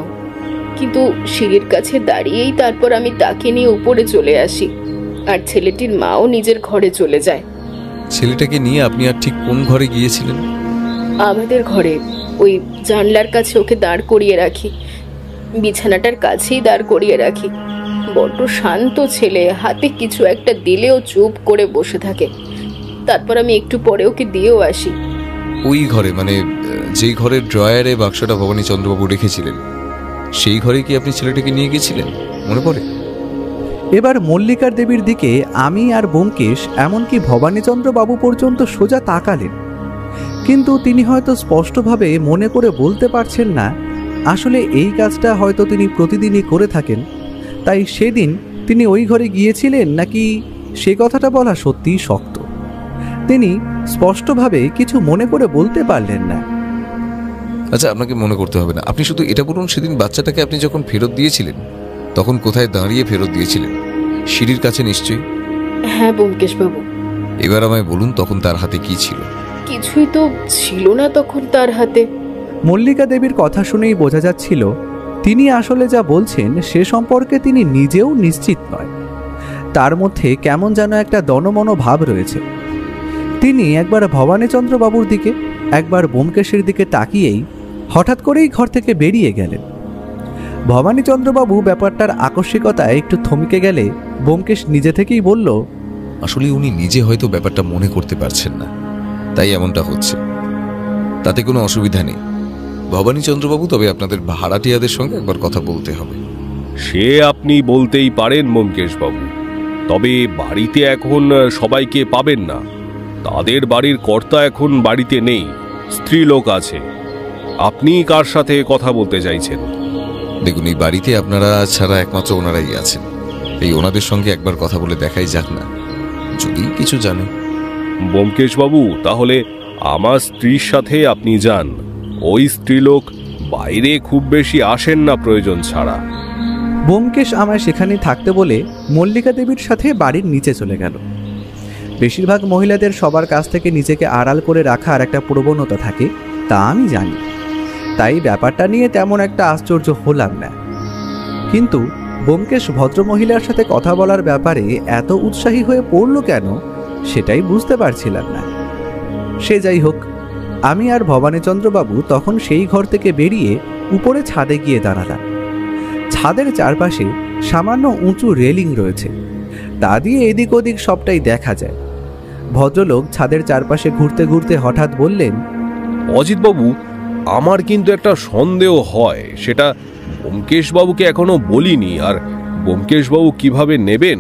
কিন্তু সিঁড়ির কাছে দাঁড়িয়েই তারপর আমি তাকে নিয়ে উপরে চলে আসি, আর ছেলেটির মাও নিজের ঘরে চলে যায়। ছেলেটাকে নিয়ে আপনি আর ঠিক কোন ঘরে গিয়েছিলেন? আমাদের ঘরে, ওই জানলার কাছে ওকে দাঁড় করিয়ে রাখি, বিছানাটার কাছেই দাঁড় করিয়ে রাখি। বড্ড শান্ত ছেলে, হাতে কিছু একটা দিলেও চুপ করে বসে থাকে। তারপর আমি একটু পরে ওকে দিয়েও আসি। ওই ঘরে, মানে যেই ঘরের ড্রয়ারে বাক্সটা ভবানী চন্দ্রবাবু রেখেছিলেন, সেই ঘরে কি আপনি ছেলেটাকে নিয়ে গেছিলেন, মনে পড়ে? এবার মল্লিকার দেবীর দিকে আমি আর ব্যোমকেশ, এমনকি ভবানীচন্দ্র বাবু পর্যন্ত সোজা তাকালেন, কিন্তু তিনি হয়তো স্পষ্টভাবে মনে করে বলতে পারছেন না আসলে এই কাজটা হয়তো তিনি প্রতিদিনই করে থাকেন, তাই সেদিন তিনি ওই ঘরে গিয়েছিলেন নাকি সে কথাটা বলা সত্যিই শক্ত। তিনি স্পষ্টভাবে কিছু মনে করে বলতে পারলেন না। আচ্ছা, আপনাকে মনে করতে হবে না, আপনি শুধু এটা বলুন, সেদিন বাচ্চাটাকে আপনি যখন ফেরত দিয়েছিলেন তখন কোথায় দাঁড়িয়ে ফেরত দিয়েছিলেন? সিঁড়ির কাছে নিশ্চয়ই। হ্যাঁ ব্যোমকেশ বাবু। এবার আমায় বলুন, তখন তার হাতে কি ছিল? কিছুই তো ছিল না তখন তার হাতে। মল্লিকা দেবীর কথা শুনেই বোঝা যাচ্ছিল তিনি আসলে যা বলছেন সে সম্পর্কে তিনি নিজেও নিশ্চিত নয়। তার মধ্যে কেমন যেন একটা দনমন ভাব রয়েছে। তিনি একবার ভবানীচন্দ্র বাবুর দিকে, একবার ব্যোমকেশের দিকে তাকিয়েই হঠাৎ করেই ঘর থেকে বেরিয়ে গেলেন। ভবানীচন্দ্রবাবু ব্যাপারটার আকস্মিকতায় একটু থমকে গেলে ব্যোমকেশ নিজে থেকেই বলল, আসলে উনি নিজে হয়তো ব্যাপারটা মনে করতে পারছেন না, তাই এমনটা হচ্ছে। তাতে কোনো অসুবিধা নেই ভবানীচন্দ্রবাবু, তবে আপনাদের ভাড়াটিয়াদের সঙ্গে একবার কথা বলতে হবে। সে আপনি বলতেই পারেন ব্যোমকেশবাবু, তবে বাড়িতে এখন সবাইকে পাবেন না। তাদের বাড়ির কর্তা এখন বাড়িতে নেই, স্ত্রীলোক আছে। আপনি কার সাথে কথা বলতে চাইছেন? দেখুন, এই বাড়িতে আপনারা ছাড়া একমাত্র ওনারাই আছেন। এই ওনাদের সঙ্গে একবার কথা বলে দেখাই যাক না, যদি কিছু জানেন। ব্যোমকেশবাবু, তাহলে আমার স্ত্রীর সাথে আপনি যান। ওই স্ত্রীলোক বাইরে খুব বেশি আসেন না প্রয়োজন ছাড়া। ব্যোমকেশ আমায় সেখানেই থাকতে বলে মল্লিকা দেবীর সাথে বাড়ির নিচে চলে গেল। বেশিরভাগ মহিলাদের সবার কাছ থেকে নিজেকে আড়াল করে রাখার একটা প্রবণতা থাকে, তা আমি জানি, তাই ব্যাপারটা নিয়ে তেমন একটা আশ্চর্য হলাম না। কিন্তু ব্যোমকেশ ভদ্রমহিলার সাথে কথা বলার ব্যাপারে এত উৎসাহী হয়ে পড়ল কেন সেটাই বুঝতে পারছিলাম না। সে যাই হোক, আমি আর ভবানীচন্দ্রবাবু তখন সেই ঘর থেকে বেরিয়ে উপরে ছাদে গিয়ে দাঁড়ালাম। ছাদের চারপাশে সামান্য উঁচু রেলিং রয়েছে, তা দিয়ে এদিক ওদিক সবটাই দেখা যায়। ভদ্রলোক ছাদের চারপাশে ঘুরতে ঘুরতে হঠাৎ বললেন, অজিতবাবু, আমার কিন্তু একটা সন্দেহ হয়, সেটা ব্যোমকেশবাবুকে এখনো বলিনি, আর ব্যোমকেশবাবু কিভাবে নেবেন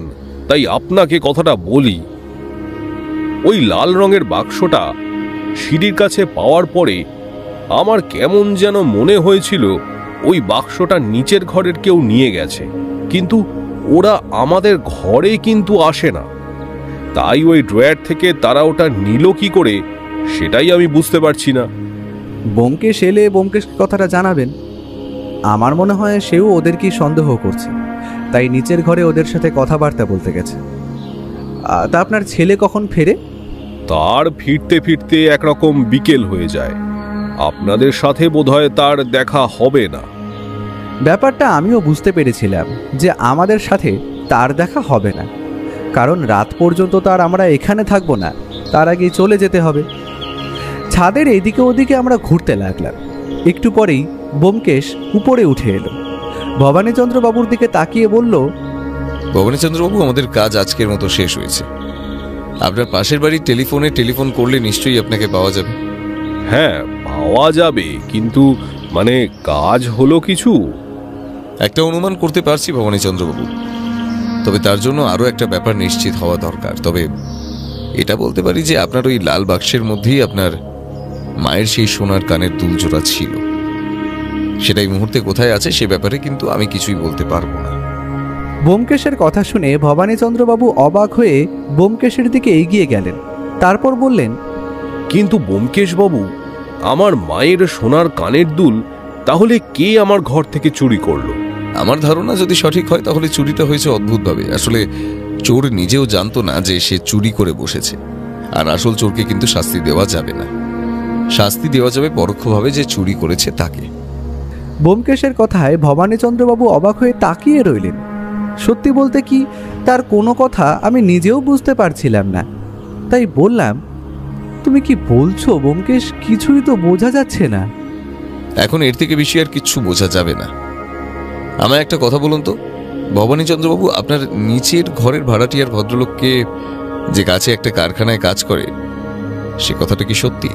তাই আপনাকে কথাটা বলি। ওই লাল রঙের বাক্সটা সিঁড়ির কাছে পাওয়ার পরে আমার কেমন যেন মনে হয়েছিল ওই বাক্সটা নিচের ঘরের কেউ নিয়ে গেছে, কিন্তু ওরা আমাদের ঘরে কিন্তু আসে না। তাই ওই ড্রয়ার থেকে তারা ওটা নিল কি করে সেটাই আমি বুঝতে পারছি না। ব্যোমকেশ এলে ব্যোমকেশকে কথাটা জানাবেন। আমার মনে হয় সেও ওদেরকেই সন্দেহ করছে, তাই নিচের ঘরে ওদের সাথে কথাবার্তা বলতে গেছে। তা আপনার ছেলে কখন ফেরে? তার ফিরতে ফিরতে একরকম বিকেল হয়ে যায়। আপনাদের সাথে বোধহয় তার দেখা হবে না। ব্যাপারটা আমিও বুঝতে পেরেছিলাম যে আমাদের সাথে তার দেখা হবে না, কারণ রাত পর্যন্ত তার আমরা এখানে থাকবো না, তার আগেই চলে যেতে হবে। ছাদের এদিকে ওদিকে আমরা ঘুরতে লাগলাম। একটু পরেই ব্যোমকেশ উপরে উঠে এলো। ভবানীচন্দ্রবাবুর দিকে তাকিয়ে বলল, ভবানীচন্দ্রবাবু, আমাদের কাজ আজকের মতো শেষ হয়েছে। আপনার পাশের বাড়ির টেলিফোন করলে নিশ্চয়ই আপনাকে পাওয়া যাবে। হ্যাঁ, পাওয়া যাবে, কিন্তু মানে কাজ হলো কিছু। একটা অনুমান করতে পারছি ভবানীচন্দ্রবাবু, তবে তার জন্য আরও একটা ব্যাপার নিশ্চিত হওয়া দরকার। তবে এটা বলতে পারি যে আপনার ওই লাল বাক্সের মধ্যেই আপনার মায়ের সেই সোনার কানের দুলজোড়া ছিল। সেটাই মুহূর্তে কোথায় আছে সে ব্যাপারে কিন্তু আমি কিছুই বলতে পারবো না। ব্যোমকেশের কথা শুনে ভবানীচন্দ্রবাবু অবাক হয়ে ব্যোমকেশের দিকে এগিয়ে গেলেন। তারপর বললেন, কিন্তু ব্যোমকেশবাবু, আমার মায়ের সোনার কানের দুল তাহলে কে আমার ঘর থেকে চুরি করলো? আমার ধারণা যদি সঠিক হয় তাহলে চুরিটা হয়েছে অদ্ভুতভাবে। আসলে চোর নিজেও জানতো না যে সে চুরি করে বসেছে। আর আসল চোরকে কিন্তু শাস্তি দেওয়া যাবে না, শাস্তি দেওয়া যাবে পরোক্ষভাবে যে চুরি করেছে তাকে। ব্যোমকেশের কথায় ভবানীচন্দ্রবাবু অবাক হয়ে তাকিয়ে রইলেন। সত্যি বলতে কি, তার কোনো কথা আমি নিজেও বুঝতে পারছিলাম না। তাই বললাম, তুমি কি বলছো ব্যোমকেশ? কিছুই তো বোঝা যাচ্ছে না। এখন এর থেকে বেশি আর কিচ্ছু বোঝা যাবে না। আমায় একটা কথা বলুন তো, ভবানীচন্দ্রবাবু, আপনার নিচের ঘরের ভাড়াটিয়ার ভদ্রলোককে, যে কাছে একটা কারখানায় কাজ করে, সে কথাটা কি সত্যি?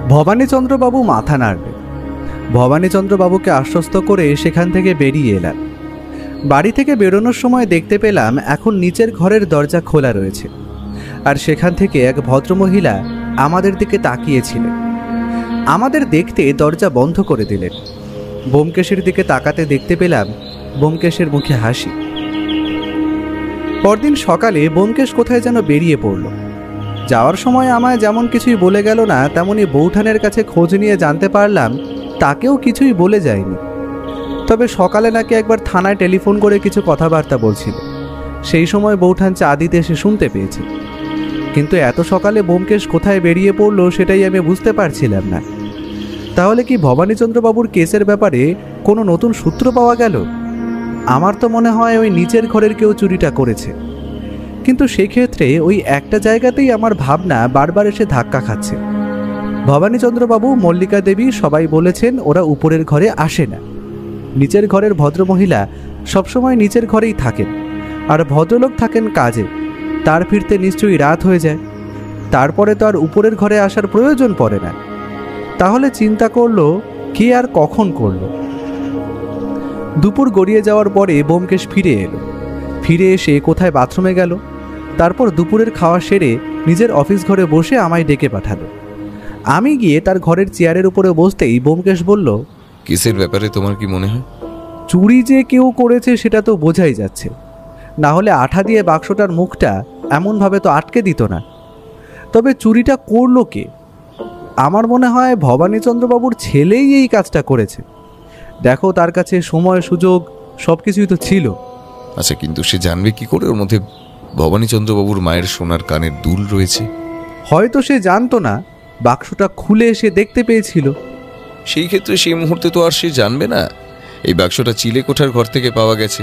ভবানীচন্দ্রবাবু মাথা নাড়লেন। ভবানীচন্দ্রবাবুকে আশ্বস্ত করে সেখান থেকে বেরিয়ে এলাম। বাড়ি থেকে বেরোনোর সময় দেখতে পেলাম এখন নিচের ঘরের দরজা খোলা রয়েছে, আর সেখান থেকে এক ভদ্রমহিলা আমাদের দিকে তাকিয়েছিলেন। আমাদের দেখতে দরজা বন্ধ করে দিলেন। ব্যোমকেশের দিকে তাকাতে দেখতে পেলাম ব্যোমকেশের মুখে হাসি। পরদিন সকালে ব্যোমকেশ কোথায় যেন বেরিয়ে পড়ল। যাওয়ার সময় আমায় যেমন কিছুই বলে গেল না, তেমনি বৌঠানের কাছে খোঁজ নিয়ে জানতে পারলাম তাকেও কিছুই বলে যায়নি। তবে সকালে নাকি একবার থানায় টেলিফোন করে কিছু কথাবার্তা বলছিল, সেই সময় বৌঠান চা দিতে এসে শুনতে পেয়েছে। কিন্তু এত সকালে ব্যোমকেশ কোথায় বেরিয়ে পড়লো সেটাই আমি বুঝতে পারছিলাম না। তাহলে কি ভবানীচন্দ্রবাবুর কেসের ব্যাপারে কোনো নতুন সূত্র পাওয়া গেল? আমার তো মনে হয় ওই নিচের ঘরের কেউ চুরিটা করেছে। কিন্তু সেক্ষেত্রে ওই একটা জায়গাতেই আমার ভাবনা বারবার এসে ধাক্কা খাচ্ছে। ভবানীচন্দ্রবাবু, মল্লিকা দেবী সবাই বলেছেন ওরা উপরের ঘরে আসে না। নিচের ঘরের ভদ্রমহিলা সবসময় নিচের ঘরেই থাকেন, আর ভদ্রলোক থাকেন কাজে। তার ফিরতে নিশ্চয়ই রাত হয়ে যায়, তারপরে তো আর উপরের ঘরে আসার প্রয়োজন পড়ে না। তাহলে চিন্তা করলো কে আর কখন করলো। দুপুর গড়িয়ে যাওয়ার পরে ব্যোমকেশ ফিরে এলো। ফিরে এসে কোথায় বাথরুমে গেল, তারপর দুপুরের খাওয়া সেরে নিজের অফিস ঘরে বসে আমায় ডেকে পাঠালো। আমি গিয়ে তার ঘরের চেয়ারের উপরে বসতেই ব্যোমকেশ বলল, কেসের ব্যাপারে তোমার কি মনে হয়? চুরি যে কেউ করেছে সেটা তো বোঝাই যাচ্ছে, না হলে আঠা দিয়ে বাক্সটার মুখটা এমনভাবে তো আটকে দিত না। তবে চুরিটা করলো কে? আমার মনে হয় ভবানীচন্দ্রবাবুর ছেলেই এই কাজটা করেছে। দেখো, তার কাছে সময় সুযোগ সব কিছুই তো ছিল। আচ্ছা, কিন্তু সে জানবে কি করে ওর মধ্যে ভবানীচন্দ্রবাবুর মায়ের সোনার কানের দুল রয়েছে? হয়তো সে জানতো না, বাক্সটা খুলে এসে দেখতে পেয়েছিল। সেই ক্ষেত্রে সেই মুহূর্তে তো আর সে জানবে না এই বাক্সটা চিলেকোঠার ঘর থেকে পাওয়া গেছে।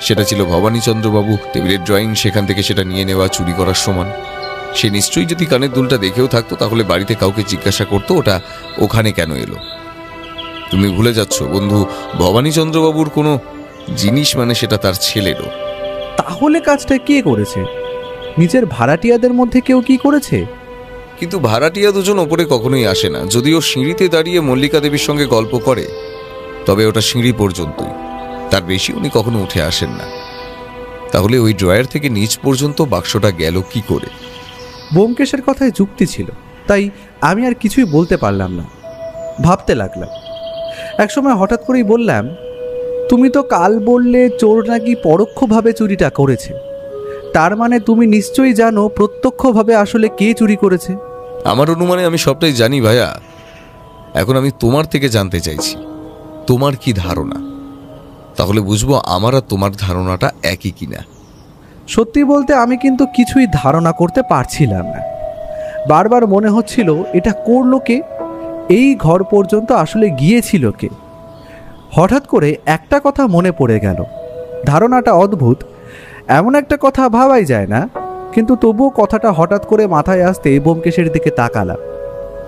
সেটা ছিল ভবানীচন্দ্রবাবু টেবিলের ড্রয়িং, সেখান থেকে সেটা নিয়ে নেওয়া চুরি করার সমান। সে নিশ্চয়ই যদি কানের দুলটা দেখেও থাকতো তাহলে বাড়িতে কাউকে জিজ্ঞাসা করতো ওটা ওখানে কেন এলো। তুমি ভুলে যাচ্ছ বন্ধু, ভবানীচন্দ্রবাবুর কোনো জিনিস মানে সেটা তার ছেলেরও। তাহলে কাজটা কে করেছে? নিজের ভাড়াটিয়াদের মধ্যে কেউ কি করেছে? কিন্তু ভাড়াটিয়া দুজন ওপরে কখনোই আসে না। যদিও সিঁড়িতে দাঁড়িয়ে মল্লিকা দেবীর সঙ্গে গল্প করে, তবে ওটা সিঁড়ি পর্যন্তই, তার বেশি উনি কখনো উঠে আসেন না। তাহলে ওই ড্রয়ার থেকে নিচ পর্যন্ত বাক্সটা গেল কি করে? ব্যোমকেশের কথায় যুক্তি ছিল, তাই আমি আর কিছুই বলতে পারলাম না। ভাবতে লাগলাম। একসময় হঠাৎ করেই বললাম, তুমি তো কাল বললে চোর নাকি পরোক্ষভাবে চুরিটা করেছে, তার মানে তুমি নিশ্চয়ই জানো প্রত্যক্ষভাবে আসলে কে চুরি করেছে। আমার অনুমানে আমি সবটাই জানি ভাইয়া। এখন আমি তোমার থেকে জানতে চাইছি তোমার কি ধারণা, তাহলে বুঝবো আমার আর তোমার ধারণাটা একই কিনা। সত্যি বলতে আমি কিন্তু কিছুই ধারণা করতে পারছিলাম না। বারবার মনে হচ্ছিল এটা করলো কে, এই ঘর পর্যন্ত আসলে গিয়েছিল কে। হঠাৎ করে একটা কথা মনে পড়ে গেল। ধারণাটা অদ্ভুত, এমন একটা কথা ভাবাই যায় না, কিন্তু তবুও কথাটা হঠাৎ করে মাথায় আসতে ব্যোমকেশের দিকে তাকালাম।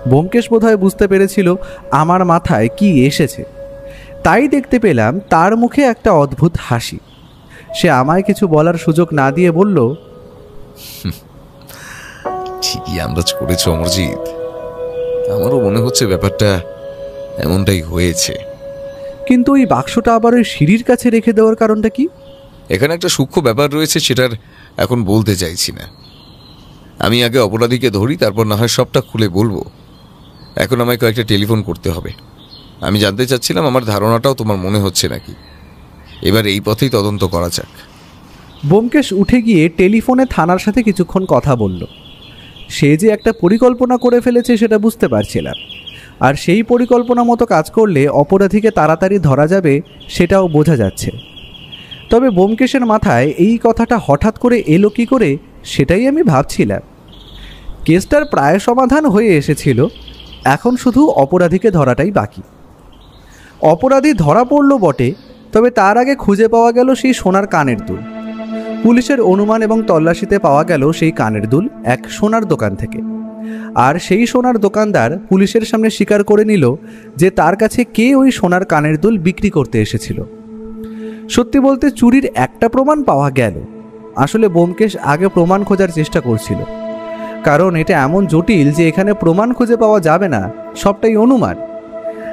ব্যোমকেশ বোধহয় বুঝতে পেরেছিল আমার মাথায় কি এসেছে, তাই দেখতে পেলাম তার মুখে একটা অদ্ভুত হাসি। সে আমায় কিছু বলার সুযোগ না দিয়ে বলল, ঠিকই আন্দাজ করেছ অমরজিৎ, আমারও মনে হচ্ছে ব্যাপারটা এমনটাই হয়েছে। কিন্তু ওই বাক্সটা আবার ওই সিঁড়ির কাছে রেখে দেওয়ার কারণটা কি? এখানে একটা সূক্ষ্ম ব্যাপার রয়েছে, সেটার এখন বলতে চাইছি না। আমি আগে অপরাধীকে ধরি, তারপর না হয় সবটা খুলে বলবো। এখন আমায় কয়েকটা টেলিফোন করতে হবে। আমি জানতে চাচ্ছিলাম আমার ধারণাটাও তোমার মনে হচ্ছে নাকি। এবার এই পথেই তদন্ত করা যাক। ব্যোমকেশ উঠে গিয়ে টেলিফোনে থানার সাথে কিছুক্ষণ কথা বলল। সে যে একটা পরিকল্পনা করে ফেলেছে সেটা বুঝতে পারছিলাম, আর সেই পরিকল্পনা মতো কাজ করলে অপরাধীকে তাড়াতাড়ি ধরা যাবে সেটাও বোঝা যাচ্ছে। তবে ব্যোমকেশের মাথায় এই কথাটা হঠাৎ করে এলো কী করে সেটাই আমি ভাবছিলাম। কেসটার প্রায় সমাধান হয়ে এসেছিল, এখন শুধু অপরাধীকে ধরাটাই বাকি। অপরাধী ধরা পড়ল বটে, তবে তার আগে খুঁজে পাওয়া গেল সেই সোনার কানের দুল। পুলিশের অনুমান এবং তল্লাশিতে পাওয়া গেল সেই কানের দুল এক সোনার দোকান থেকে। আর সেই সোনার দোকানদার পুলিশের সামনে স্বীকার করে নিল যে তার কাছে কে ওই সোনার কানের দুল বিক্রি করতে এসেছিল। সত্যি বলতে চুরির একটা প্রমাণ পাওয়া গেল। আসলে ব্যোমকেশ আগে প্রমাণ খোঁজার চেষ্টা করছিল, কারণ এটা এমন জটিল যে এখানে প্রমাণ খুঁজে পাওয়া যাবে না, সবটাই অনুমান।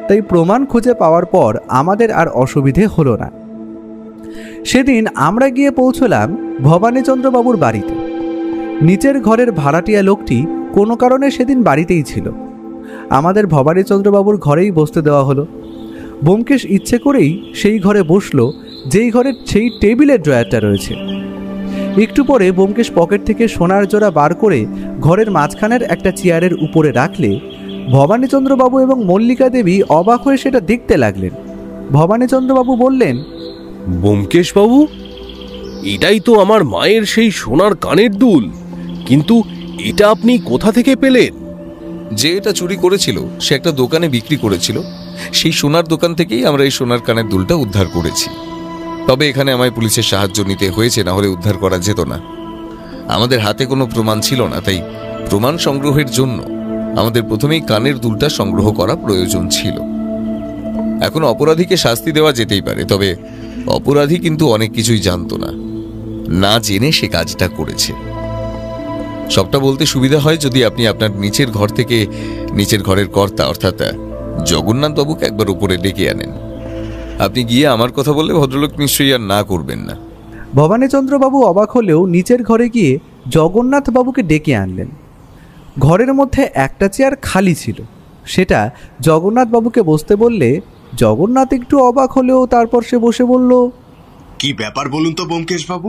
তাই প্রমাণ খুঁজে পাওয়ার পর আমাদের আর অসুবিধে হলো না। সেদিন আমরা গিয়ে পৌঁছলাম ভবানীচন্দ্রবাবুর বাড়িতে। নিচের ঘরের ভাড়াটিয়া লোকটি কোনো কারণে সেদিন বাড়িতেই ছিল। আমাদের ভবানীচন্দ্রবাবুর ঘরেই বসতে দেওয়া হলো। ব্যোমকেশ ইচ্ছে করেই সেই ঘরে বসলো যেই ঘরের সেই টেবিলের ড্রয়ারটা রয়েছে। একটু পরে ব্যোমকেশ পকেট থেকে সোনার জোড়া বার করে ঘরের মাঝখানের একটা চেয়ারের উপরে রাখলে ভবানীচন্দ্রবাবু এবং মল্লিকা দেবী অবাক হয়ে সেটা দেখতে লাগলেন। ভবানীচন্দ্রবাবু বললেন, ব্যোমকেশ বাবু, এটাই তো আমার মায়ের সেই সোনার কানের দুল, কিন্তু এটা আপনি কোথা থেকে পেলেন? যে এটা চুরি করেছিল সে একটা দোকানে বিক্রি করেছিল, সেই সোনার দোকান থেকেই আমরা এই সোনার কানের দুলটা উদ্ধার করেছি। তবে এখানে আমায় পুলিশের সাহায্য নিতে হয়েছে, না হলে উদ্ধার করা যেত না। আমাদের হাতে কোনো প্রমাণ ছিল না, তাই প্রমাণ সংগ্রহের জন্য আমাদের প্রথমেই কানের দুলটা সংগ্রহ করা প্রয়োজন ছিল। এখন অপরাধীকে শাস্তি দেওয়া যেতেই পারে, তবে অপরাধী কিন্তু অনেক কিছুই জানতো না, না জেনে সে কাজটা করেছে। সবটা বলতে সুবিধা হয় যদি আপনি আপনার নিচের ঘর থেকে নিচের ঘরের কর্তা অর্থাৎ জগন্নাথ বাবুকে একবার উপরে ডেকে আনেন। আপনি গিয়ে আমার কথা বললে ভদ্রলোক নিশ্চয়ই আর না করবেন না। ভবানীচন্দ্রবাবু অবাক হলেও নিচের ঘরে গিয়ে জগন্নাথ বাবুকে ডেকে আনলেন। ঘরের মধ্যে একটা চেয়ার খালি ছিল, সেটা জগন্নাথ বাবুকে বসতে বললে জগন্নাথ একটু অবাক হলেও তারপর সে বসে বলল, কি ব্যাপার বলুন তো ব্যোমকেশ বাবু,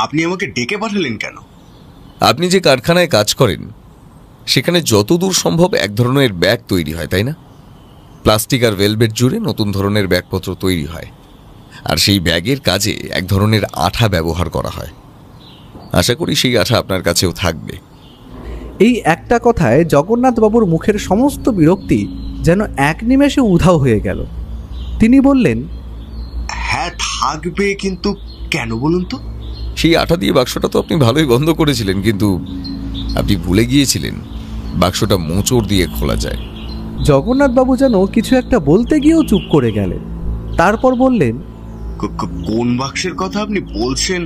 আপনি আমাকে ডেকে পাঠালেন কেন? আপনি যে কারখানায় কাজ করেন সেখানে যতদূর সম্ভব এক ধরনের ব্যাগ তৈরি হয়, তাই না? প্লাস্টিক আর ভেলভেট জুড়ে নতুন ধরনের ব্যাগপত্র তৈরি হয়, আর সেই ব্যাগের কাজে এক ধরনের আঠা ব্যবহার করা হয়। আশা করি সেই আঠা আপনার কাছেও থাকবে। এই একটা কথায় জগন্নাথবাবুর মুখের সমস্ত বিরক্তি যেন এক নিমেষে উধাও হয়ে গেল। তিনি বললেন, হ্যাঁ থাকবে, কিন্তু কেন বলুন তো? সেই আঠা দিয়ে বাক্সটা তো আপনি ভালোই বন্ধ করেছিলেন, কিন্তু আপনি ভুলে গিয়েছিলেন বাক্সটা মোচড় দিয়ে খোলা যায়। জগন্নাথবাবু যেন কিছু একটা বলতে গিয়েও চুপ করে গেলেন। তারপর বললেন, কোন বাক্সের কথা আপনি বলছেন?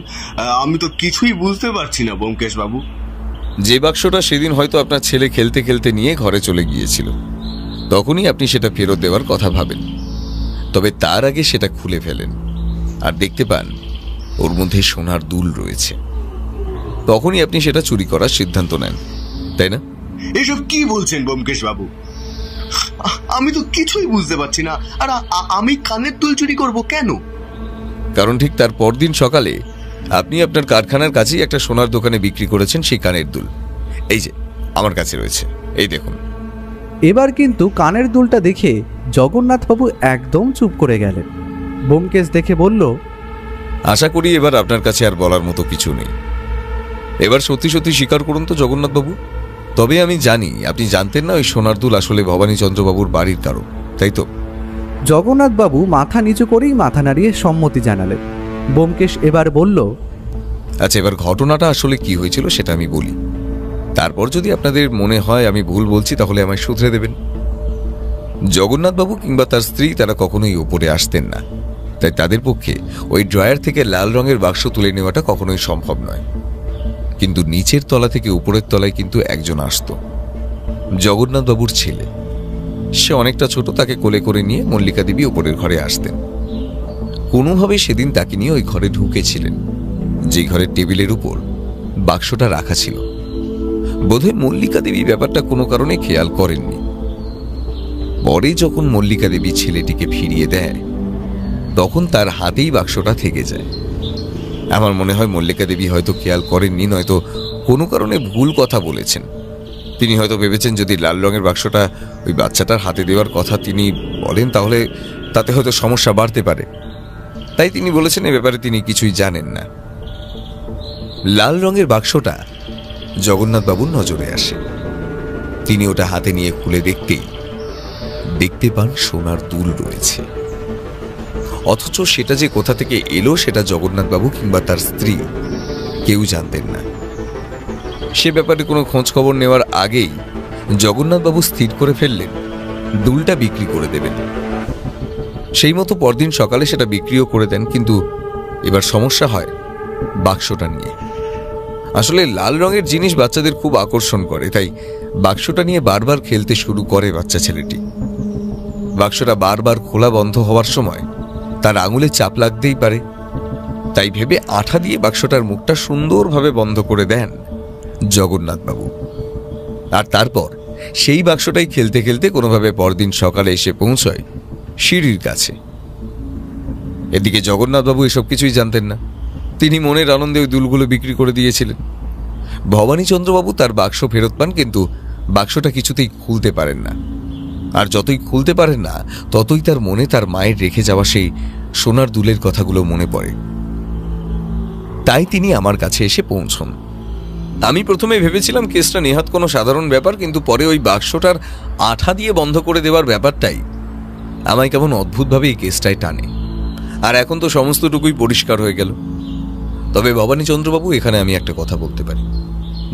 আমি তো কিছুই বুঝতে পারছি না ব্যোমকেশ বাবু। যে বাক্সটা সেদিন হয়তো আপনার ছেলে খেলতে খেলতে নিয়ে ঘরে চলে গিয়েছিল, তখনই আপনি সেটা ফেরত দেওয়ার কথা ভাবেন। তবে তার আগে সেটা খুলে ফেলেন আর দেখতে পান ওর মধ্যে সোনার দুল রয়েছে। তখনই আপনি সেটা চুরি করার সিদ্ধান্ত নেন, তাই না? এসব কি বলছেন ব্যোমকেশ বাবু? আমি তো কিছুই বুঝতে পারছি না। আর আমি কানের দুল চুরি করব কেন? কারণ ঠিক তার পরদিন সকালে আপনি আপনার কারখানার কাছেই একটা সোনার দোকানে বিক্রি করেছেন সেই কানের দুল। এই যে আমার কাছে রয়েছে, এই দেখুন। এবার কিন্তু কানের দুলটা দেখে জগন্নাথবাবু একদম চুপ করে গেলেন। ব্যোমকেশ দেখে বলল, আশা করি এবার আপনার কাছে আর বলার মতো কিছু নেই। এবার সত্যি সত্যি স্বীকার করুন তো জগন্নাথবাবু। তবে আমি জানি আপনি জানতেন না ওই সোনার দুল আসলে ভবানীচন্দ্রবাবুর বাড়ির কারো, তাই তো? জগন্নাথবাবু মাথা নিচু করেই মাথা নাড়িয়ে সম্মতি জানালেন। ব্যোমকেশ এবার বলল, আচ্ছা, এবার ঘটনাটা আসলে কি হয়েছিল সেটা আমি বলি। তারপর যদি আপনাদের মনে হয় আমি ভুল বলছি তাহলে আমায় শুধরে দেবেন। জগন্নাথবাবু কিংবা তার স্ত্রী তারা কখনোই উপরে আসতেন না, তাই তাদের পক্ষে ওই ড্রয়ার থেকে লাল রঙের বাক্স তুলে নেওয়াটা কখনোই সম্ভব নয়। কিন্তু নিচের তলা থেকে উপরের তলায় কিন্তু একজন আসত, জগন্নাথবাবুর ছেলে। সে অনেকটা ছোট, তাকে কোলে করে নিয়ে মল্লিকা দেবী উপরের ঘরে আসতেন। কোনোভাবে সেদিন তাকে নিয়ে ওই ঘরে ঢুকেছিলেন, যে ঘরের টেবিলের উপর বাক্সটা রাখা ছিল। বোধহয় মল্লিকা দেবী ব্যাপারটা কোনো কারণে খেয়াল করেননি। পরে যখন মল্লিকা দেবী ছেলেটিকে ফিরিয়ে দেয় তখন তার হাতেই বাক্সটা থেকে যায়। আমার মনে হয় মল্লিকা দেবী হয়তো খেয়াল করেননি, নয়তো কোনো কারণে ভুল কথা বলেছেন। তিনি হয়তো ভেবেছেন যদি লাল রঙের বাক্সটা ওই বাচ্চাটার হাতে দেওয়ার কথা তিনি বলেন তাহলে তাতে হয়তো সমস্যা বাড়তে পারে, তাই তিনি বলেছেন এ ব্যাপারে তিনি কিছুই জানেন না। লাল রঙের বাক্সটা জগন্নাথবাবুর নজরে আসে। তিনি ওটা হাতে নিয়ে খুলে দেখতে পান সোনার দুল রয়েছে। অথচ সেটা যে কোথা থেকে এলো সেটা জগন্নাথবাবু কিংবা তার স্ত্রী কেউ জানতেন না। সে ব্যাপারে কোনো খোঁজ খবর নেওয়ার আগেই জগন্নাথবাবু স্থির করে ফেললেন দুলটা বিক্রি করে দেবেন। সেই মতো পরদিন সকালে সেটা বিক্রিও করে দেন, কিন্তু এবার সমস্যা হয় বাক্সটা নিয়ে। আসলে লাল রঙের জিনিস বাচ্চাদের খুব আকর্ষণ করে, তাই বাক্সটা নিয়ে বারবার খেলতে শুরু করে বাচ্চা ছেলেটি। বাক্সটা বারবার খোলা বন্ধ হওয়ার সময় তার আঙুলে চাপ লাগতেই পারে, তাই ভেবে আঠা দিয়ে বাক্সটার মুখটা সুন্দরভাবে বন্ধ করে দেন জগন্নাথবাবু। আর তারপর সেই বাক্সটাই খেলতে খেলতে কোনোভাবে পরদিন সকালে এসে পৌঁছয় সিঁড়ির কাছে। এদিকে জগন্নাথবাবু এসব কিছুই জানতেন না। তিনি মনের আনন্দে ওই দুলগুলো বিক্রি করে দিয়েছিলেন। ভবানীচন্দ্রবাবু তার বাক্স ফেরত পান, কিন্তু বাক্সটা কিছুতেই খুলতে পারেন না। আর যতই খুলতে পারেন না, ততই তার মনে তার মায়ের রেখে যাওয়া সেই সোনার দুলের কথাগুলো মনে পড়ে। তাই তিনি আমার কাছে এসে পৌঁছন। আমি প্রথমে ভেবেছিলাম কেসটা নেহাত কোনো সাধারণ ব্যাপার, কিন্তু পরে ওই বাক্সটার আঠা দিয়ে বন্ধ করে দেওয়ার ব্যাপারটাই আমায় কেমন অদ্ভুতভাবে এই কেসটায় টানে। আর এখন তো সমস্তটুকুই পরিষ্কার হয়ে গেল। তবে ভবানীচন্দ্রবাবু, এখানে আমি একটা কথা বলতে পারি,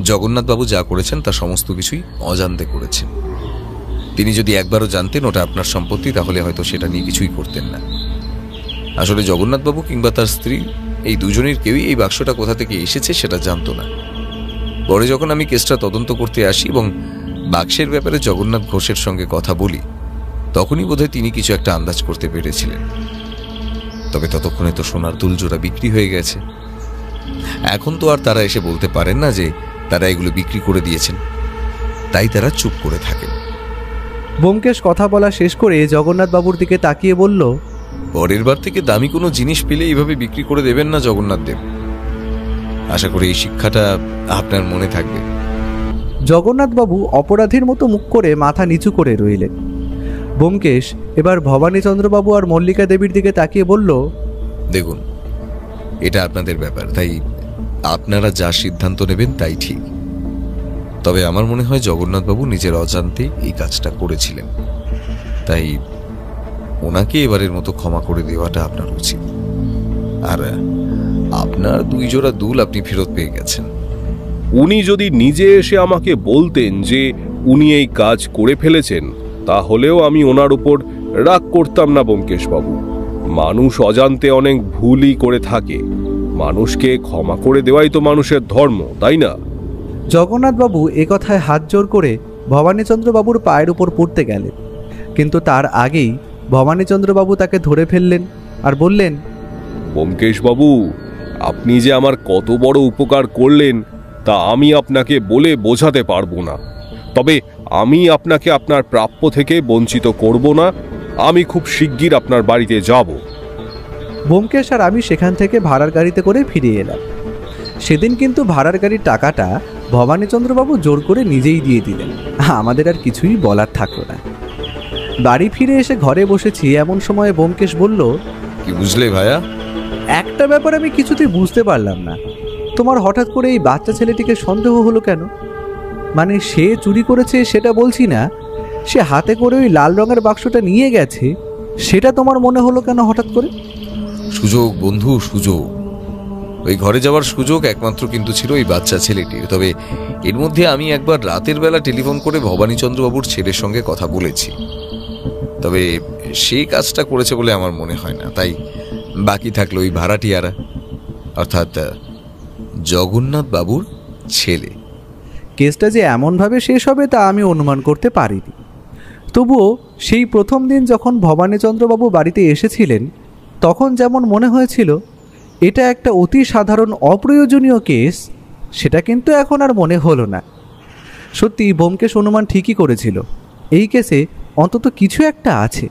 জগন্নাথবাবু যা করেছেন তা সমস্ত কিছুই অজান্তে করেছেন। তিনি যদি একবারও জানতেন ওটা আপনার সম্পত্তি, তাহলে হয়তো সেটা নিয়ে কিছুই করতেন না। আসলে জগন্নাথবাবু কিংবা তার স্ত্রী এই দুজনের কেউই এই বাক্সটা কোথা থেকে এসেছে সেটা জানতো না। পরে যখন আমি কেসটা তদন্ত করতে আসি এবং বাক্সের ব্যাপারে জগন্নাথ ঘোষের সঙ্গে কথা বলি, তখনই বোধহয় তিনি কিছু একটা আন্দাজ করতে পেরেছিলেন। তবে ততক্ষণে তো সোনার দুল জোড়া বিক্রি হয়ে গেছে। এখন তো আর তারা এসে বলতে পারেন না যে তারা এগুলো বিক্রি করে দিয়েছেন, তাই তারা চুপ করে থাকেন। ব্যোমকেশ কথা বলা শেষ করে জগন্নাথবাবুর দিকে তাকিয়ে বলল, পরের বার থেকে দামি কোনো জিনিস পেলে এইভাবে বিক্রি করে দেবেন না জগন্নাথ দেব। আশা করি এই শিক্ষাটা আপনার মনে থাকবে। জগন্নাথবাবু অপরাধীর মতো মুখ করে মাথা নিচু করে রইলেন। ব্যোমকেশ এবার ভবানীচন্দ্রবাবু আর মল্লিকা দেবীর দিকে তাকিয়ে বলল, দেখুন, এটা আপনাদের ব্যাপার, তাই আপনারা যা সিদ্ধান্ত নেবেন তাই ঠিক। তবে আমার মনে হয় জগন্নাথবাবু নিজের অজান্তে এই কাজটা করেছিলেন, তাই ওনাকে এবারের মতো ক্ষমা করে দেওয়াটা আপনার উচিত। আর আপনার 2 জোড়া দুল আপনি ফেরত পেয়ে গেছেন। উনি যদি নিজে এসে আমাকে বলতেন যে উনি এই কাজ করে ফেলেছেন, তাহলেও আমি ওনার উপর রাগ করতাম না ব্যোমকেশবাবু। মানুষ অজান্তে অনেক ভুলই করে থাকে, মানুষকে ক্ষমা করে দেওয়াই তো মানুষের ধর্ম, তাই না? জগন্নাথবাবু একথায় হাত জোর করে ভবানীচন্দ্রবাবুর পায়ের উপর পড়তে গেলেন, কিন্তু তার আগেই ভবানীচন্দ্রবাবু তাকে ধরে ফেললেন আর বললেন, ব্যোমকেশবাবু, আপনি যে আমার কত বড় উপকার করলেন তা আমি আপনাকে বলে বোঝাতে পারবো না। তবে আমি আপনাকে আপনার প্রাপ্য থেকে বঞ্চিত করব না। আমি খুব শিগগির আপনার বাড়িতে যাব। ব্যোমকেশ আর আমি সেখান থেকে ভাড়ার গাড়িতে করে ফিরে এলাম। সেদিন কিন্তু ভাড়ার গাড়ির টাকাটা ভবানীচন্দ্রবাবু জোর করে নিজেই দিয়ে দিলেন। আমাদের আর কিছুই বলার থাকলো না। বাড়ি ফিরে এসে ঘরে বসেছি, এমন সময় ব্যোমকেশ বলল, কি বুঝলে ভাইয়া? একটা ব্যাপার আমি কিছুতেই বুঝতে পারলাম না, তোমার হঠাৎ করে এই বাচ্চা ছেলেটিকে সন্দেহ হলো কেন? মানে সে চুরি করেছে সেটা বলছি না, সে হাতে করে ওই লাল রঙের বাক্সটা নিয়ে গেছে সেটা তোমার মনে হলো কেন হঠাৎ করে? সুযোগ বন্ধু, সুযোগ। ওই ঘরে যাওয়ার সুযোগ একমাত্র কিন্তু ছিল ওই বাচ্চা ছেলেটির। তবে এর মধ্যে আমি একবার রাতের বেলা টেলিফোন করে ভবানীচন্দ্রবাবুর ছেলের সঙ্গে কথা বলেছি, তবে সেই কাজটা করেছে বলে আমার মনে হয় না। তাই বাকি থাকলো ওই ভাড়াটিয়ারা, অর্থাৎ জগন্নাথ বাবুর ছেলে। কেসটা যে এমনভাবে শেষ হবে তা আমি অনুমান করতে পারিনি। তবুও সেই প্রথম দিন যখন ভবানীচন্দ্রবাবু বাড়িতে এসেছিলেন, তখন যেমন মনে হয়েছিল এটা একটা অতি সাধারণ অপ্রয়োজনীয় কেস, সেটা কিন্তু এখন আর মনে হলো না। সত্যি ব্যোমকেশ অনুমান ঠিকই করেছিল, এই কেসে অন্তত কিছু একটা আছে।